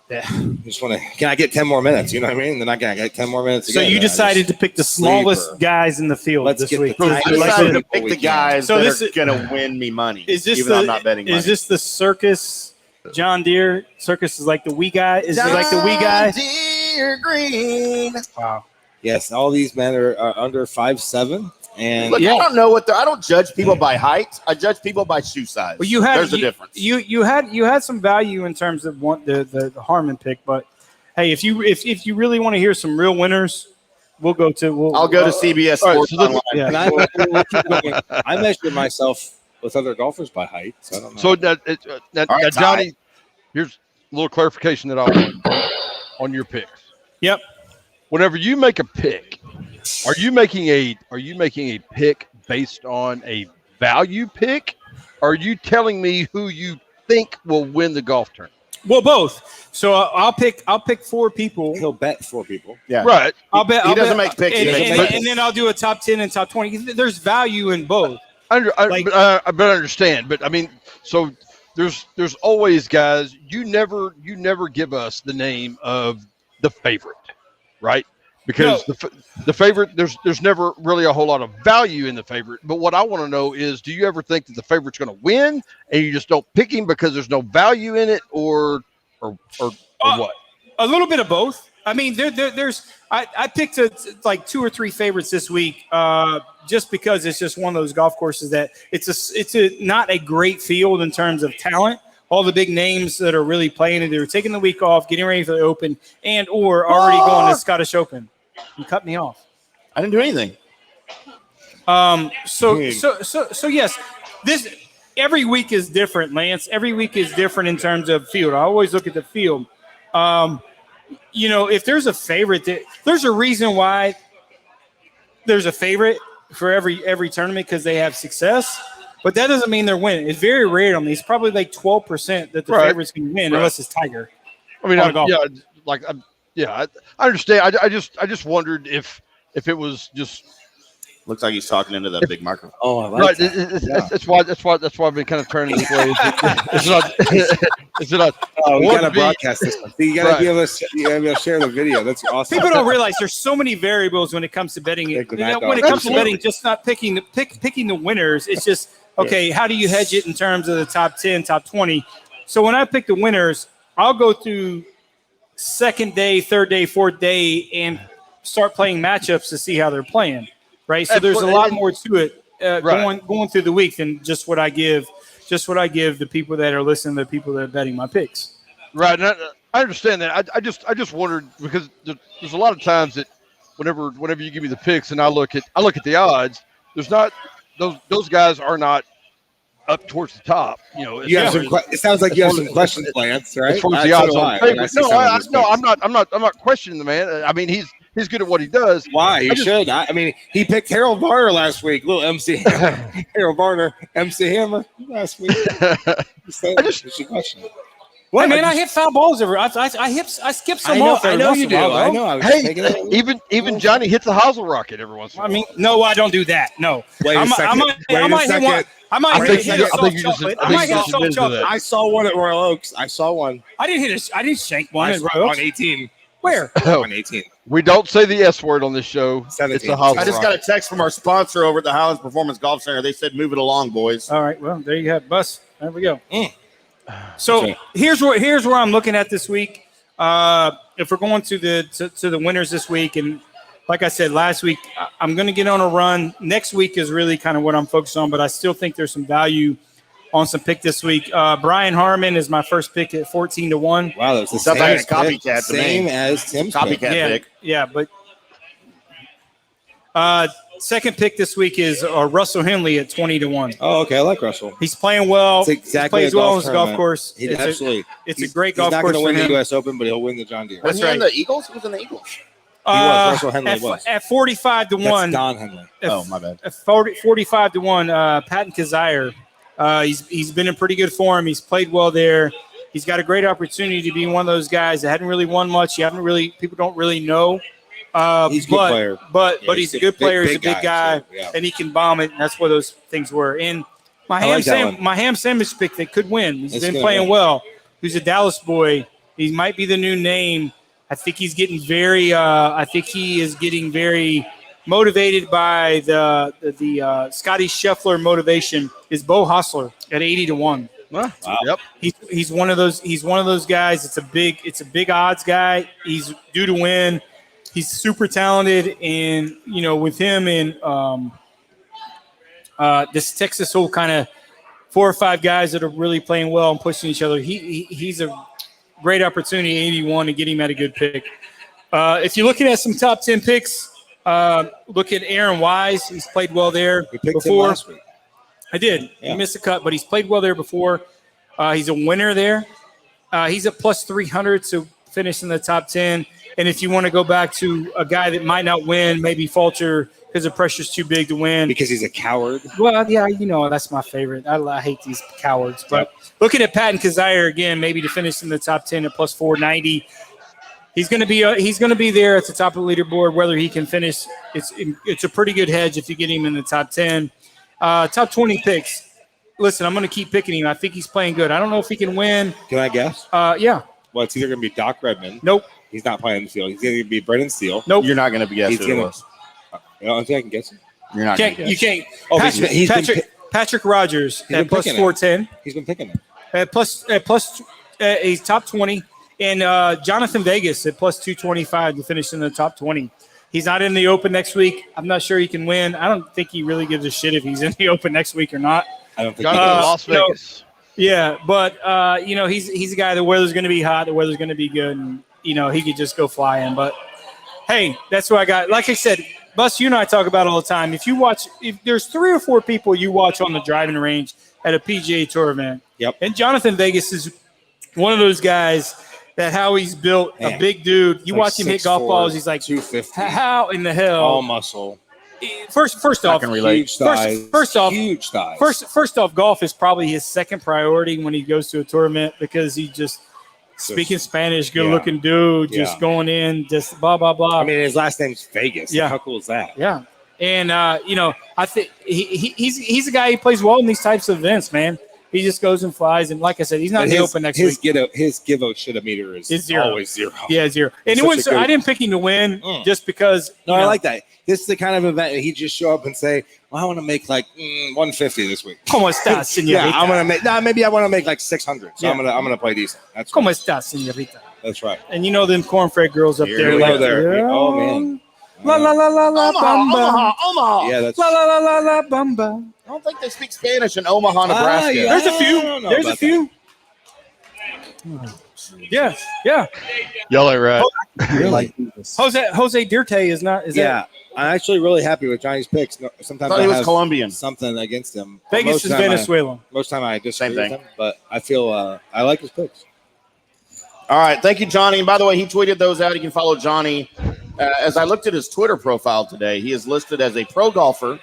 Yeah. You just want to. Can I get 10 more minutes? You know what I mean? Then I get 10 more minutes. So you decided to pick the smallest guys in the field this week. I decided to pick the guys that are going to win me money. Even though I'm not betting money. Is this the circus? John Deere Circus is like the wee guy. Is it like the wee guy? John Deere Green. Wow. Yes, all these men are under 5'7", and Look, I don't know I don't judge people by height. I judge people by shoe size. Well, there's a difference. You had some value in terms of the Harmon pick, but hey, if you really want to hear some real winners, I'll go to CBS Sports Online. Yeah. I measure myself with other golfers by height, so I don't know. So Johnny, here's a little clarification that I want on your picks. Yep. Whenever you make a pick, are you making a pick based on a value pick? Or are you telling me who you think will win the golf tournament? Well, both. So I'll pick 4 people. He'll bet 4 people. Yeah. Right. I'll bet He doesn't make picks. And then I'll do a top 10 and top 20. There's value in both. I understand, but I mean, so there's always guys. You never give us the name of the favorite, right? Because the favorite, there's never really a whole lot of value in the favorite. But what I want to know is, do you ever think that the favorite's going to win, and you just don't pick him because there's no value in it, or what? A little bit of both. I mean, I picked like 2 or 3 favorites this week, just because it's just one of those golf courses that it's not a great field in terms of talent. All the big names that are really playing it, they're taking the week off, getting ready for the Open, and or already going to Scottish Open. You cut me off. I didn't do anything. So yes, this every week is different, Lance. Every week is different in terms of field. I always look at the field. If there's a favorite, there's a reason why there's a favorite for every tournament, because they have success. But that doesn't mean they're winning. It's very rare. I mean, it's probably like 12% that the favorites can win, unless it's Tiger. I mean, I understand. I just wondered if it was just. Looks like he's talking into that big microphone. Oh, I like that. That's why I've been kind of turning this way. Is it not Oh, we One gotta B. broadcast this one. So you gotta Right. be able to share the video. That's awesome. People don't realize there's so many variables when it comes to betting. Take the You know, Mad when it Dog. comes to betting, just not picking the winners. It's just okay. How do you hedge it in terms of the top 10, top 20? So when I pick the winners, I'll go through second day, third day, fourth day, and start playing matchups to see how they're playing. Right. So there's a lot more to it going through the week than just what I give. Just what I give the people that are listening, the people that are betting my picks. Right. And I understand that. I just wondered because there's a lot of times that whenever you give me the picks and I look at the odds, there's not those guys are not up towards the top. You know, You have it sounds like you have some questions, Lance, right? As far as So the odds do on I. favorite. When I see some of these picks. I'm not questioning the man. I mean, he's good at what he does. Why? You should. I mean, he picked Harold Varner last week. Little MC Harold Varner, MC Hammer last week. It's your question. Well, man, I hit foul balls over. I skip some off. I every know once you in a do. while, I bro. know. I was Hey, taking it. even Johnny hits a hosel rocket every once in a I while. mean, no, I don't do that. No. Wait a second. I might hit one. I might hit you a just- I soft think you just- chocolate. I I think might you hit a just soft admitted to chocolate. that. I saw one at Royal Oaks. I saw one. I didn't shank one at on Royals. 18. Where? On 18. We don't say the S word on this show. 17. It's a hosel I just got rocket. a text from our sponsor over at the Highlands Performance Golf Center. They said, "Move it along, boys." All right. Well, there you have it, Bus. There we go. Mm. So That's here's where I'm looking at this week. If we're going to the winners this week, and like I said last week, I'm going to get on a run. Next week is really kind of what I'm focused on, but I still think there's some value on some pick this week. Brian Harmon is my first pick at 14-1. Wow, that's the Sounds same, like a copycat to me. same as Tim's pick. Copycat pick. Yeah, but second pick this week is Russell Henley at 20-1. Oh, okay. I like Russell. He's playing well. It's exactly he plays a well golf on his golf tournament. course. Absolutely. It's a great golf He's not course going to win for the him. U.S. Open, but he'll win the John Deere. That's Was he in right. the Eagles? He was in the Eagles. Russell Henley was. At 45-1. That's Don Henley. Oh, my bad. At 45-1, Patton Kazire. He's been in pretty good form. He's played well there. He's got a great opportunity to be one of those guys that hadn't really won much. People don't really know. He's a good player. But Yeah, he's a good player. He's a big guy, too. Yeah. and he can bomb it. And that's what those things were. And my I like that one. Ham Sandwich pick that could win. He's It's been good, playing yeah. well. He's a Dallas boy. He might be the new name. I think he's getting very. I think he is getting very motivated by the Scotty Scheffler motivation. Is Bo Hostler at 80-1. Wow. Yep. He's one of those. He's one of those guys. It's a big odds guy. He's due to win. He's super talented, and with him and this Texas whole kind of 4 or 5 guys that are really playing well and pushing each other. He's a great opportunity, 81, to get him at a good pick. If you're looking at some top 10 picks, look at Aaron Wise. He's played well there We picked him before. last week. I did. Yeah. He missed a cut, but he's played well there before. He's a winner there. He's at plus 300 to finish in the top 10. And if you want to go back to a guy that might not win, maybe falter because the pressure's too big to win. Because he's a coward. Well, yeah, that's my favorite. I hate these cowards. But looking at Patton Kazire again, maybe to finish in the top 10 at plus 490. He's going to be there at the top of the leaderboard. Whether he can finish, it's a pretty good hedge if you get him in the top 10. Top 20 picks. Listen, I'm going to keep picking him. I think he's playing good. I don't know if he can win. Can I guess? Yeah. Well, it's either going to be Doc Redman. Nope. He's not playing the field. He's going to be Brendan Steele. Nope. You're not going to be guessing He's who it gonna- was. You know, I think I can guess him. You're not going to You can't. Oh, Patrick Rogers been at plus picking him. 410. He's been picking him. He's top 20. And Jonathan Vegas at plus 225 to finish in the top 20. He's not in the Open next week. I'm not sure he can win. I don't think he really gives a shit if he's in the Open next week or not. I don't think Got to he go to does. Las no. Vegas. Yeah, but he's a guy. The weather's going to be hot. The weather's going to be good, and he could just go flying. But hey, that's what I got. Like I said, Bus, you and I talk about all the time. If there's 3 or 4 people you watch on the driving range at a PGA Tour event, Yep. and Jonathan Vegas is one of those guys that how he's built, a big dude. You Like watch him hit golf 6'4", balls, he's like, 250. how in the hell? All muscle. First off, can relate. Huge thighs. First off, huge thighs. First off, golf is probably his second priority when he goes to a tournament because he just speaking Spanish, good-looking dude, just going in, just blah blah blah. I mean, his last name's Vegas. Yeah. How cool is that? Yeah, and I think he's a guy who plays well in these types of events, man. He just goes and flies. And like I said, he's not in the open next week. His give-out shit-a-meter is zero. Always zero. Yeah, zero. And I didn't pick him to win just because. No, I like that. This is the kind of event he just show up and say, well, I want to make like 150 this week. ¿Cómo estás, señorita? Yeah, I'm gonna make. Maybe I want to make like 600. So I'm gonna play decent. That's ¿Cómo estás, señorita? That's right. And you know them cornfed girls up there. Like, oh man. La la la la la bamba. Omaha. Yeah, that's. La la la la la bamba. I don't think they speak Spanish in Omaha, Nebraska. yeah. There's a few. There's a few. Yeah, yeah. Y'all ain't right. Really? Jose Dirte is not. Is Yeah, I'm actually really happy with Johnny's picks. Sometimes Thought I he was have Colombian. something against him. Vegas Most is of the time Venezuelan. Most time I disagree Same with thing. him, but I feel I like his picks. All right. Thank you, Johnny. And by the way, he tweeted those out. You can follow Johnny. As I looked at his Twitter profile today, he is listed as a pro golfer,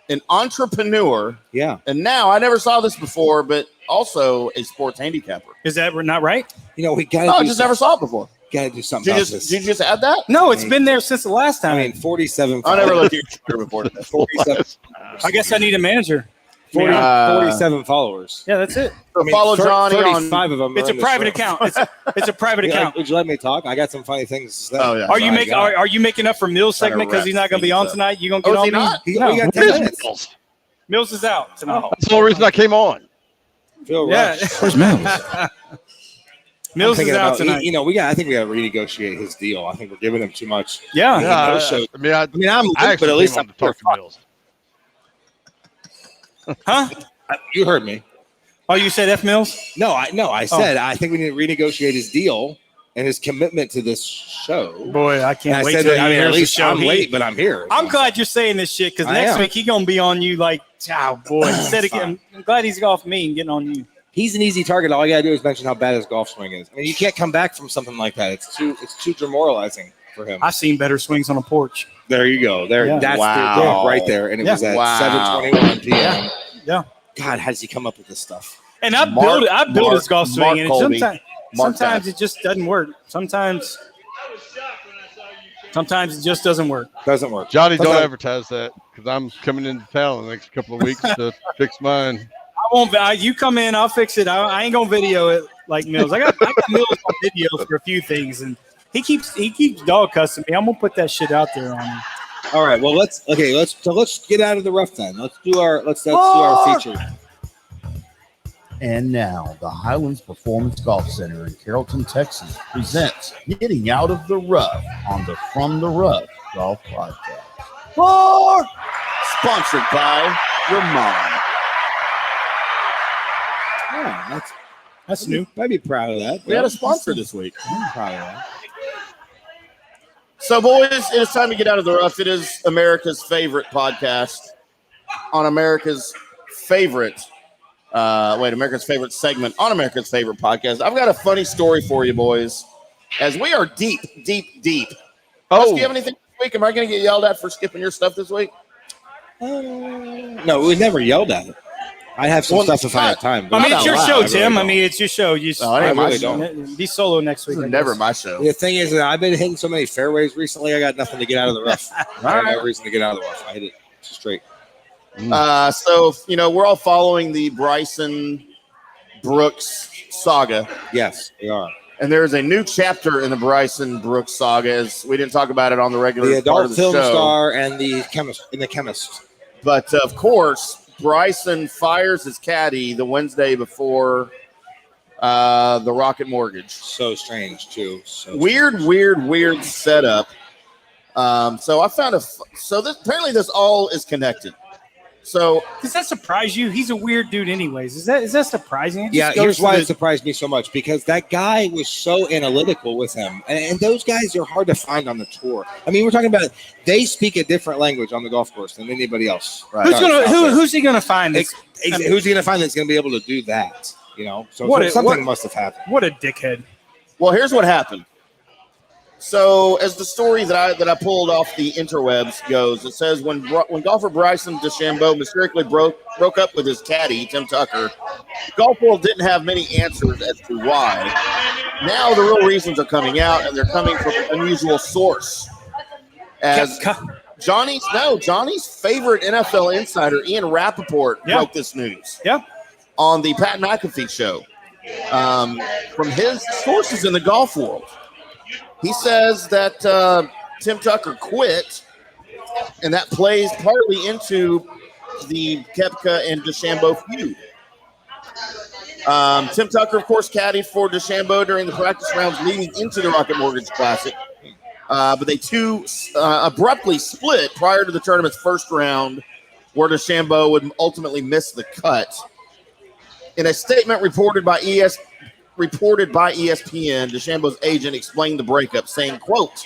an entrepreneur, and now I never saw this before, but also a sports handicapper. Is that not right? You know, we got. No, I just never saw it before. Got to do something Did about you this. just add that? No, it's been there since the last time. I mean, 47. I never looked at your Twitter before today. 47. I guess I need a manager. 47 followers. Yeah, that's it. So follow Johnny on. 35 of them. It's a private account. It's a private account. Would you let me talk? I got some funny things to say. Oh, yeah. Are you making up for Mills' Trying to segment because he's not going to be wrap on things tonight? You going to get Oh, is on he me? not? We got What 10 is minutes. Mills? Mills is out tonight. That's the only reason I came on. Feel Yeah. rushed. Where's Mills? Mills is Thinking out about, tonight. you know, I think we got to renegotiate his deal. I think we're giving him too much. Yeah. Yeah, so- I mean, I'm I but actually at least came I'm on to talk to Mills. Huh? You heard me. Oh, you said F Mills? No, I said I think we need to renegotiate his deal and his commitment to this show. Boy, I And can't I wait said till that, he at hears the least show. I'm late, but I'm here. I'm glad you're saying this shit because I next am. week he's going to be on you like, oh, boy. Instead of getting, I'm glad he's off me and getting on you. He's an easy target. All you gotta do is mention how bad his golf swing is. I mean, you can't come back from something like that. It's too demoralizing for him. I've seen better swings on a porch. There you go. Yeah. That's Wow. the pick right there, and it was at Wow. 7:21 p.m. Yeah. God, how does he come up with this stuff? And I built his golf swing, Mark and Colby. sometimes that. it just doesn't work. Sometimes it just doesn't work. Doesn't work. Johnny, don't Okay. advertise that because I'm coming into town in the next couple of weeks to fix mine. I won't. You come in, I'll fix it. I ain't gonna video it like Mills. I got Mills on video for a few things, and he keeps dog cussing me. I'm gonna put that shit out there on him. All right. Well, let's get out of the rough then. Let's do our feature. And now, the Highlands Performance Golf Center in Carrollton, Texas presents Getting Out of the Rough on the From the Rough Golf Podcast. Sponsored by Ramon. Yeah, That's new. I'd be proud of that. We had a sponsor this week. I'm proud of that. So, boys, it is time to get out of the rough. It is America's favorite podcast on America's favorite. America's favorite segment on America's favorite podcast. I've got a funny story for you, boys. As we are deep. Oh, Do you have anything this week? Am I going to get yelled at for skipping your stuff this week? No, we never yelled at it. I have some stuff if I have time. I mean, Not it's your out show, loud, I Tim. really I mean, it's your show. You No, it ain't I my really show. don't. be solo next week. This I is never guess. my show. The thing is that I've been hitting so many fairways recently. I got nothing to get out of the rough. I have no reason to get out of the rough. I hit it straight. So, we're all following the Bryson Brooks saga. Yes, we are. And there is a new chapter in the Bryson Brooks saga. As we didn't talk about it on the regular The part adult of the film show. star and the chemist. But of course, Bryson fires his caddy the Wednesday before the Rocket Mortgage. So strange too. So Weird setup. So I found apparently this all is connected. So Does that surprise you? He's a weird dude, anyways. Is that surprising? It just yeah, goes here's to why the- it surprised me so much, because that guy was so analytical with him, and those guys are hard to find on the tour. I mean, we're talking about they speak a different language on the golf course than anybody else. Who's he gonna find? Who's he going to find that's going to be able to do that? So What- something what- must have happened. What a dickhead! Well, here's what happened. So, as the story that I pulled off the interwebs goes, it says when golfer Bryson DeChambeau mysteriously broke up with his caddy Tim Tucker, the golf world didn't have many answers as to why. Now the real reasons are coming out, and they're coming from an unusual source. As Johnny's favorite NFL insider, Ian Rappaport, Yeah. broke this news. Yeah, on the Pat McAfee show. From his sources in the golf world, he says that Tim Tucker quit, and that plays partly into the Koepka and DeChambeau feud. Tim Tucker, of course, caddied for DeChambeau during the practice rounds leading into the Rocket Mortgage Classic. But they abruptly split prior to the tournament's first round, where DeChambeau would ultimately miss the cut. In a statement reported by ESPN, DeChambeau's agent explained the breakup, saying, quote,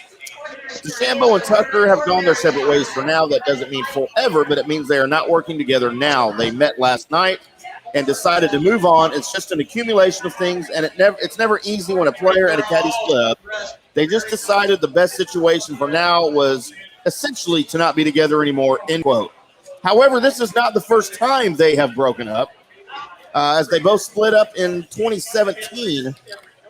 DeChambeau and Tucker have gone their separate ways for now. That doesn't mean forever, but it means they are not working together now. They met last night and decided to move on. It's just an accumulation of things, and it's never easy when a player and a caddy split up. They just decided the best situation for now was essentially to not be together anymore, end quote. However, this is not the first time they have broken up, as they both split up in 2017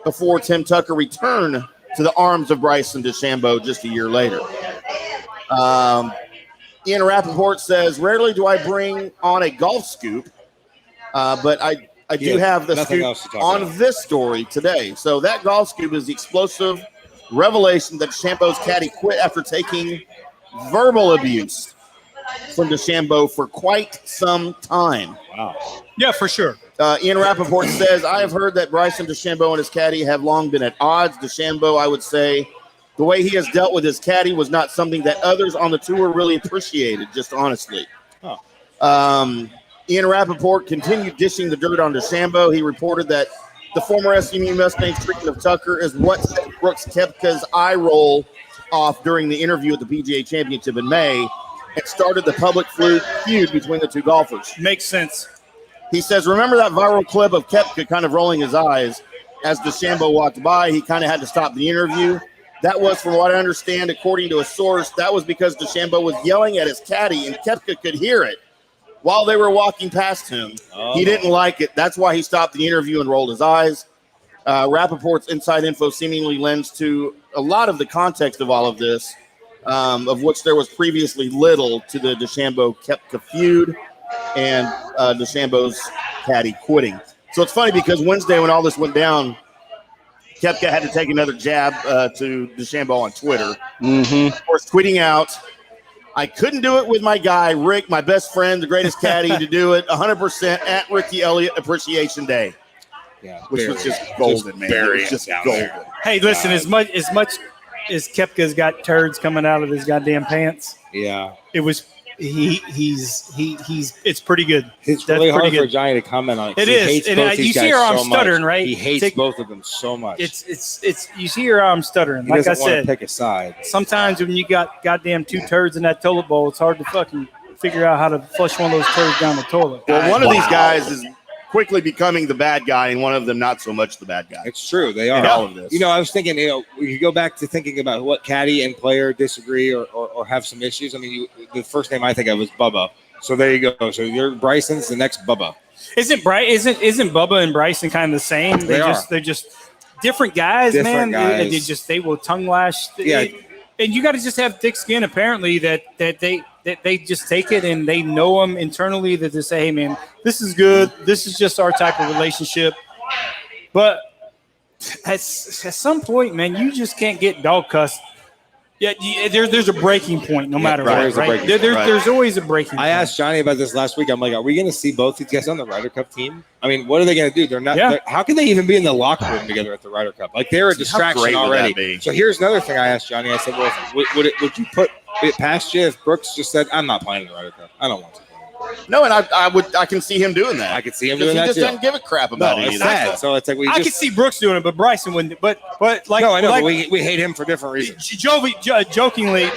before Tim Tucker returned to the arms of Bryson DeChambeau just a year later. Ian Rappaport says, rarely do I bring on a golf scoop, but I do have the scoop on this story today. So that golf scoop is the explosive revelation that DeChambeau's caddy quit after taking verbal abuse from DeChambeau for quite some time. Wow. Yeah, for sure. Ian Rappaport says, I have heard that Bryson DeChambeau and his caddy have long been at odds. DeChambeau, I would say, the way he has dealt with his caddy was not something that others on the tour really appreciated, just honestly. Oh. Ian Rappaport continued dishing the dirt on DeChambeau. He reported that the former SMU Mustangs treatment of Tucker is what set Brooks Koepka's eye roll off during the interview at the PGA Championship in May. It started the public feud between the two golfers. Makes sense. He says, remember that viral clip of Koepka kind of rolling his eyes as DeChambeau walked by? He kind of had to stop the interview. That was, from what I understand, according to a source, that was because DeChambeau was yelling at his caddy and Koepka could hear it while they were walking past him. Oh. He didn't like it. That's why he stopped the interview and rolled his eyes. Rappaport's inside info seemingly lends to a lot of the context of all of this, of which there was previously little to the DeChambeau-Koepka feud and DeChambeau's caddy quitting. So it's funny because Wednesday when all this went down, Koepka had to take another jab to DeChambeau on Twitter. Mm-hmm. Of course, tweeting out, I couldn't do it with my guy, Rick, my best friend, the greatest caddy to do it, 100% at Ricky Elliott Appreciation Day. Yeah, which was just golden, man. It was just golden. Hey, listen, as much as Koepka's got turds coming out of his goddamn pants, yeah, it was he's it's pretty good. It's really hard for Johnny to comment on it. It is, and you see how I'm stuttering, right? He hates both of them so much. It's you see how I'm stuttering. He like I said, pick a side. Sometimes when you got goddamn two turds in that toilet bowl, it's hard to fucking figure out how to flush one of those turds down the toilet. Well, one of these guys is quickly becoming the bad guy, and one of them not so much the bad guy. It's true. They are. In all of this. You know, I was thinking, we could go back to thinking about what caddy and player disagree or have some issues. I mean, the first name I think of was Bubba. So there you go. So you're Bryson's the next Bubba. Isn't Bubba and Bryson kind of the same? They're just different guys, different man. Guys. They will tongue lash. Yeah. And you got to just have thick skin, apparently, that they just take it and they know them internally, that they say, hey, man, this is good. This is just our type of relationship. But at some point, man, you just can't get dog cussed. Yeah, there's a breaking point no matter what, right? There's always a breaking point. I asked Johnny about this last week. I'm like, are we going to see both these guys on the Ryder Cup team? I mean, what are they going to do? They're not. Yeah. How can they even be in the locker room together at the Ryder Cup? Like, they're a distraction already. So here's another thing I asked Johnny. I said, well, would you put it past you if Brooks just said, I'm not playing in the Ryder Cup. I don't want to. No, and I can see him doing that. I can see him doing that. He just doesn't give a crap about it. It's sad. So it's like I could see Brooks doing it, but Bryson wouldn't. But like, no, I know. Like, but we hate him for different reasons. Jokingly,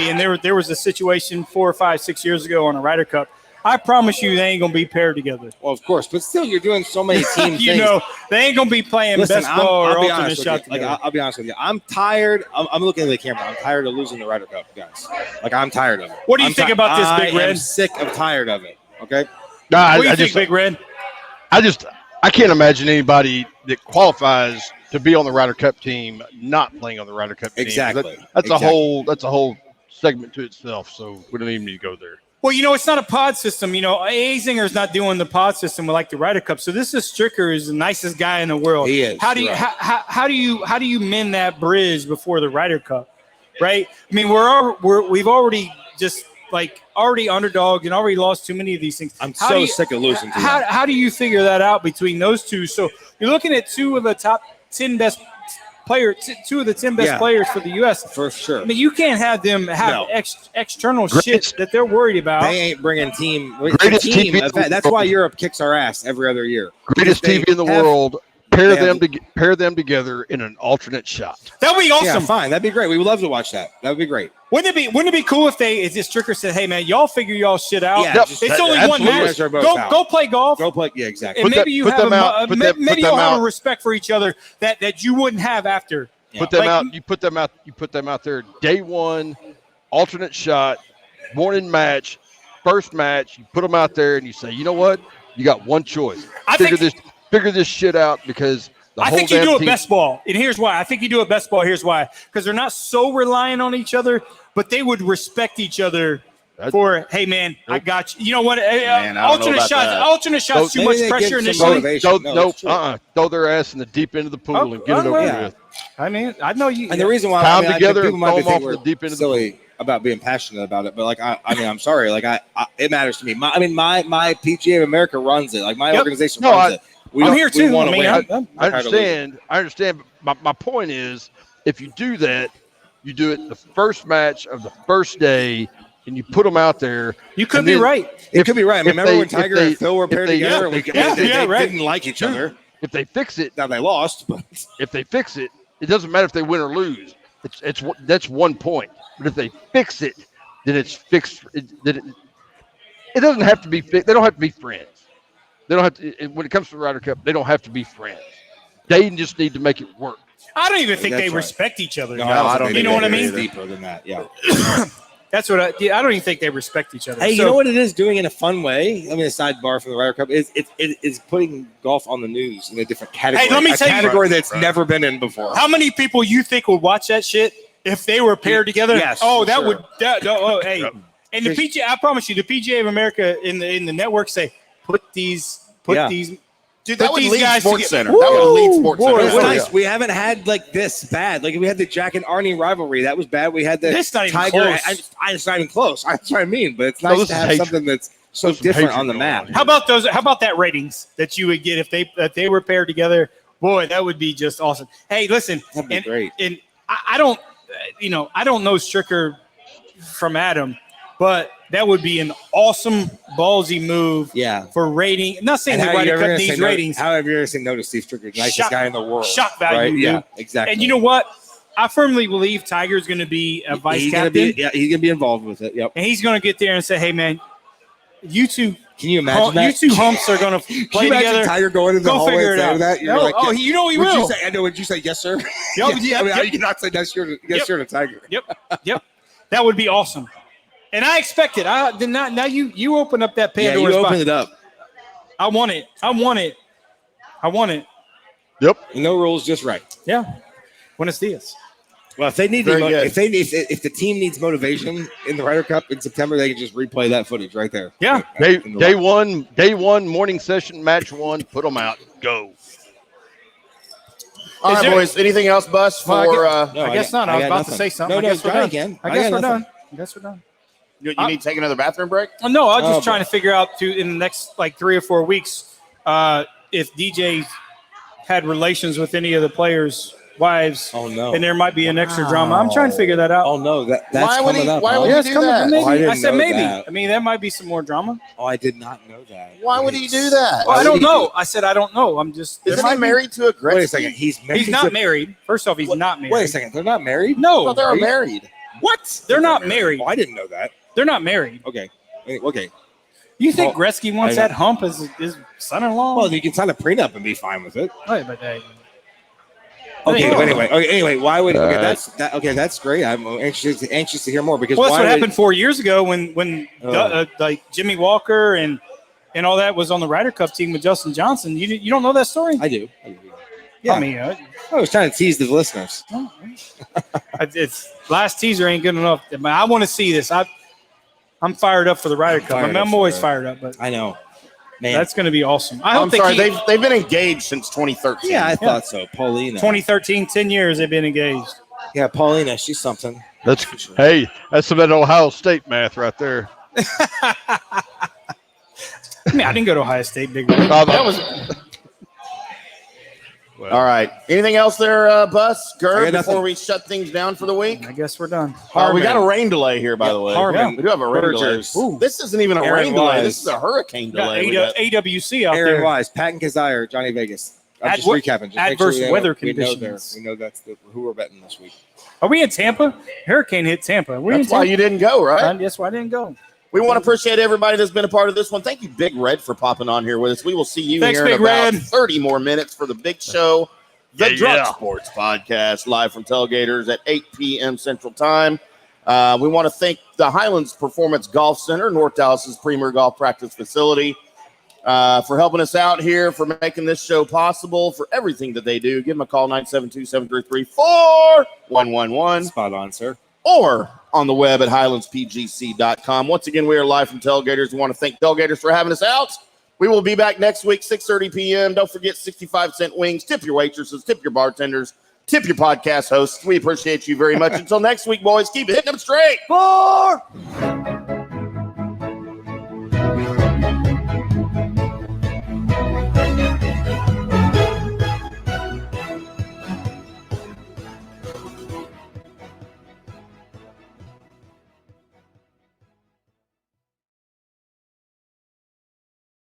and there was a situation 4 or 5, 6 years ago on a Ryder Cup. I promise you, they ain't gonna be paired together. Well, of course, but still, you're doing so many team you things. know, they ain't gonna be playing best ball or ultimate shot. Like, I'll be honest with you. I'm tired. I'm looking at the camera. I'm tired of losing the Ryder Cup, guys. Like, I'm tired of it. What do you think about this, Big Red? I'm sick of tired of it. Okay. What do you think, Big Red? I can't imagine anybody that qualifies to be on the Ryder Cup team not playing on the Ryder Cup team. Exactly. That's a whole segment to itself. So we don't even need to go there. Well, it's not a pod system. Azinger's not doing the pod system like the Ryder Cup. So this is Stricker is the nicest guy in the world. He is. How do you how do you mend that bridge before the Ryder Cup, right? I mean, we've already just already underdogged and already lost too many of these things. I'm so sick of losing to them. How do you figure that out between those two? So you're looking at two of the top 10 best players, two of the 10 best players for the U.S. For sure. I mean, you can't have them have external shit that they're worried about. They ain't bringing team. Greatest TV in the That's why Europe kicks our ass every other year. Greatest TV in the world. Pair them together in an alternate shot. That would be awesome. Yeah, fine. That'd be great. We would love to watch that. That would be great. Wouldn't it be cool if this Stricker said, "Hey man, y'all figure y'all shit out. Yeah, it's only one match. Go play golf. Go play. Yeah, exactly. And maybe you'll have a respect for each other that you wouldn't have after. Yeah. Put them out. You put them out there. Day one, alternate shot, morning match, first match. You put them out there and you say, you know what? You got one choice. Figure this shit out because I think you do it best ball. And here's why. I think you do it best ball. Here's why. Because they're not so reliant on each other, but they would respect each other for, hey, man, I got you. You know what? Alternate shots, too much pressure initially. Throw their ass in the deep end of the pool and get it over with. I mean, I know you. And the reason why time together, people might be off the deep end of the pool. About being passionate about it, but I'm sorry. It matters to me. My PGA of America runs it. My organization runs it. I'm here too. I understand. But my point is, if you do that, you do it the first match of the first day, and you put them out there. You could be right. It could be right. Remember when Tiger and Phil were paired together? They didn't like each other. If they fix it, now they lost. But if they fix it, it doesn't matter if they win or lose. That's 1 point. But if they fix it, then it's fixed. It doesn't have to be fixed. They don't have to be friends. They don't have to. When it comes to the Ryder Cup, they don't have to be friends. They just need to make it work. I don't even think they respect each other. No, I don't. You know what I mean? Deeper than that, yeah. That's what I don't even think they respect each other. Hey, you know what it is doing in a fun way? I mean, a sidebar from the Ryder Cup is putting golf on the news in a different category. Hey, let me tell you, category that's never been in before. How many people you think would watch that shit if they were paired together? Yes. Oh, that would. Hey, yep. And the PGA, I promise you, the PGA of America in the network say put these. Dude, that would lead Sports Center. That would lead Sports Center. Nice. We haven't had this bad. We had the Jack and Arnie rivalry. That was bad. We had the Tiger. It's not even close. That's what I mean. But it's nice to have something that's so different on the map. How about those? How about that ratings that you would get if they were paired together? Boy, that would be just awesome. Hey, listen, that'd be great. And I don't know Stricker from Adam, but that would be an awesome, ballsy move for rating. I'm not saying the Ryder Cup needs ratings. How have you ever seen no to Steve Stricker, the nicest guy in the world? Shock value, right? Dude. Yeah, exactly. And you know what? I firmly believe Tiger's going to be a vice captain. He's going to be involved with it, yep. And he's going to get there and say, hey, man, you two. Can you imagine that? You two humps are going to play together. Tiger going to the hallway and saying that? You know he will. Would you say yes, sir? Yep. I mean, not say yes, sir to Tiger. Yep. That would be awesome. And I expect it. I did not. Now you open up that Pandora's box. You open it up. I want it. Yep. No rules, just right. Yeah. Buenos dias. Well, if they need if the team needs motivation in the Ryder Cup in September, they can just replay that footage right there. Yeah. Day one, morning session, match one. Put them out. Go. All right, boys. Anything else, Bus? I guess not. I was about to say something. No, I guess we're done. I guess we're done. You need to take another bathroom break? No, I was just trying to figure out in the next 3 or 4 weeks if DJ had relations with any of the players' wives. Oh no! And there might be an extra drama. I'm trying to figure that out. Oh no! That's coming up. Why would he do that? Maybe. I said maybe. That. I mean, there might be some more drama. Oh, I did not know that. Why would he do that? Well, I don't know. I said I don't know. I'm just. Isn't he married to a Gretzky? Wait a second. He's not married. First off, he's not married. Wait a second. They're not married? No. Well, they're married. What? They're not married. Oh, I didn't know that. They're not married. Okay. You think Gretzky wants that hump as his son-in-law? Well, you can sign a prenup and be fine with it. Right, but anyway, why would that's great. I'm anxious to hear more because that's what happened 4 years ago when Jimmy Walker and all that was on the Ryder Cup team with Justin Johnson. You don't know that story? I do. Yeah. I mean, I was trying to tease the listeners. It's last teaser ain't good enough. I want to see this. I'm fired up for the Ryder Cup. Fired up I'm for always it. fired up, but I know. Man. that's going to be awesome. I I'm hope sorry, they keep they've been engaged since 2013. Yeah, I thought so. Paulina. 2013, 10 years they've been engaged. Yeah, Paulina, she's something. That's hey, that's some of that Ohio State math right there. I mean, I didn't go to Ohio State, big man. That was all right. Anything else there, Bus? I Gerd, got before nothing. we shut things down for the week? I guess we're done. We got a rain delay here, by the way. Harmon, We do have a rain Bergers. delay. This isn't even a Aaron rain delay. Wise. This is a hurricane We got delay. We got- AWC out Aaron there. Wise, Patton Kazire, Johnny Vegas. I'm just Adver- recapping. Just make adverse sure weather we know conditions. we know that's who we're betting this week. Are we in Tampa? Hurricane hit Tampa. We're That's in why Tampa. you didn't go, right? That's why I didn't go. We want to appreciate everybody that's been a part of this one. Thank you, Big Red, for popping on here with us. We will see you Thanks, here in Big about Red. 30 more minutes for the big show, the Yeah, Drunk yeah. Sports Podcast, live from Tailgaters at 8 p.m. Central Time. We want to thank the Highlands Performance Golf Center, North Dallas's premier golf practice facility, for helping us out here, for making this show possible, for everything that they do. Give them a call, 972-733-4111. Spot on, sir. Or on the web at highlandspgc.com. Once again, we are live from Tailgaters. We want to thank Tailgaters for having us out. We will be back next week, 6:30 p.m. Don't forget 65-cent wings. Tip your waitresses, tip your bartenders, tip your podcast hosts. We appreciate you very much. Until next week, boys, keep hitting them straight. 4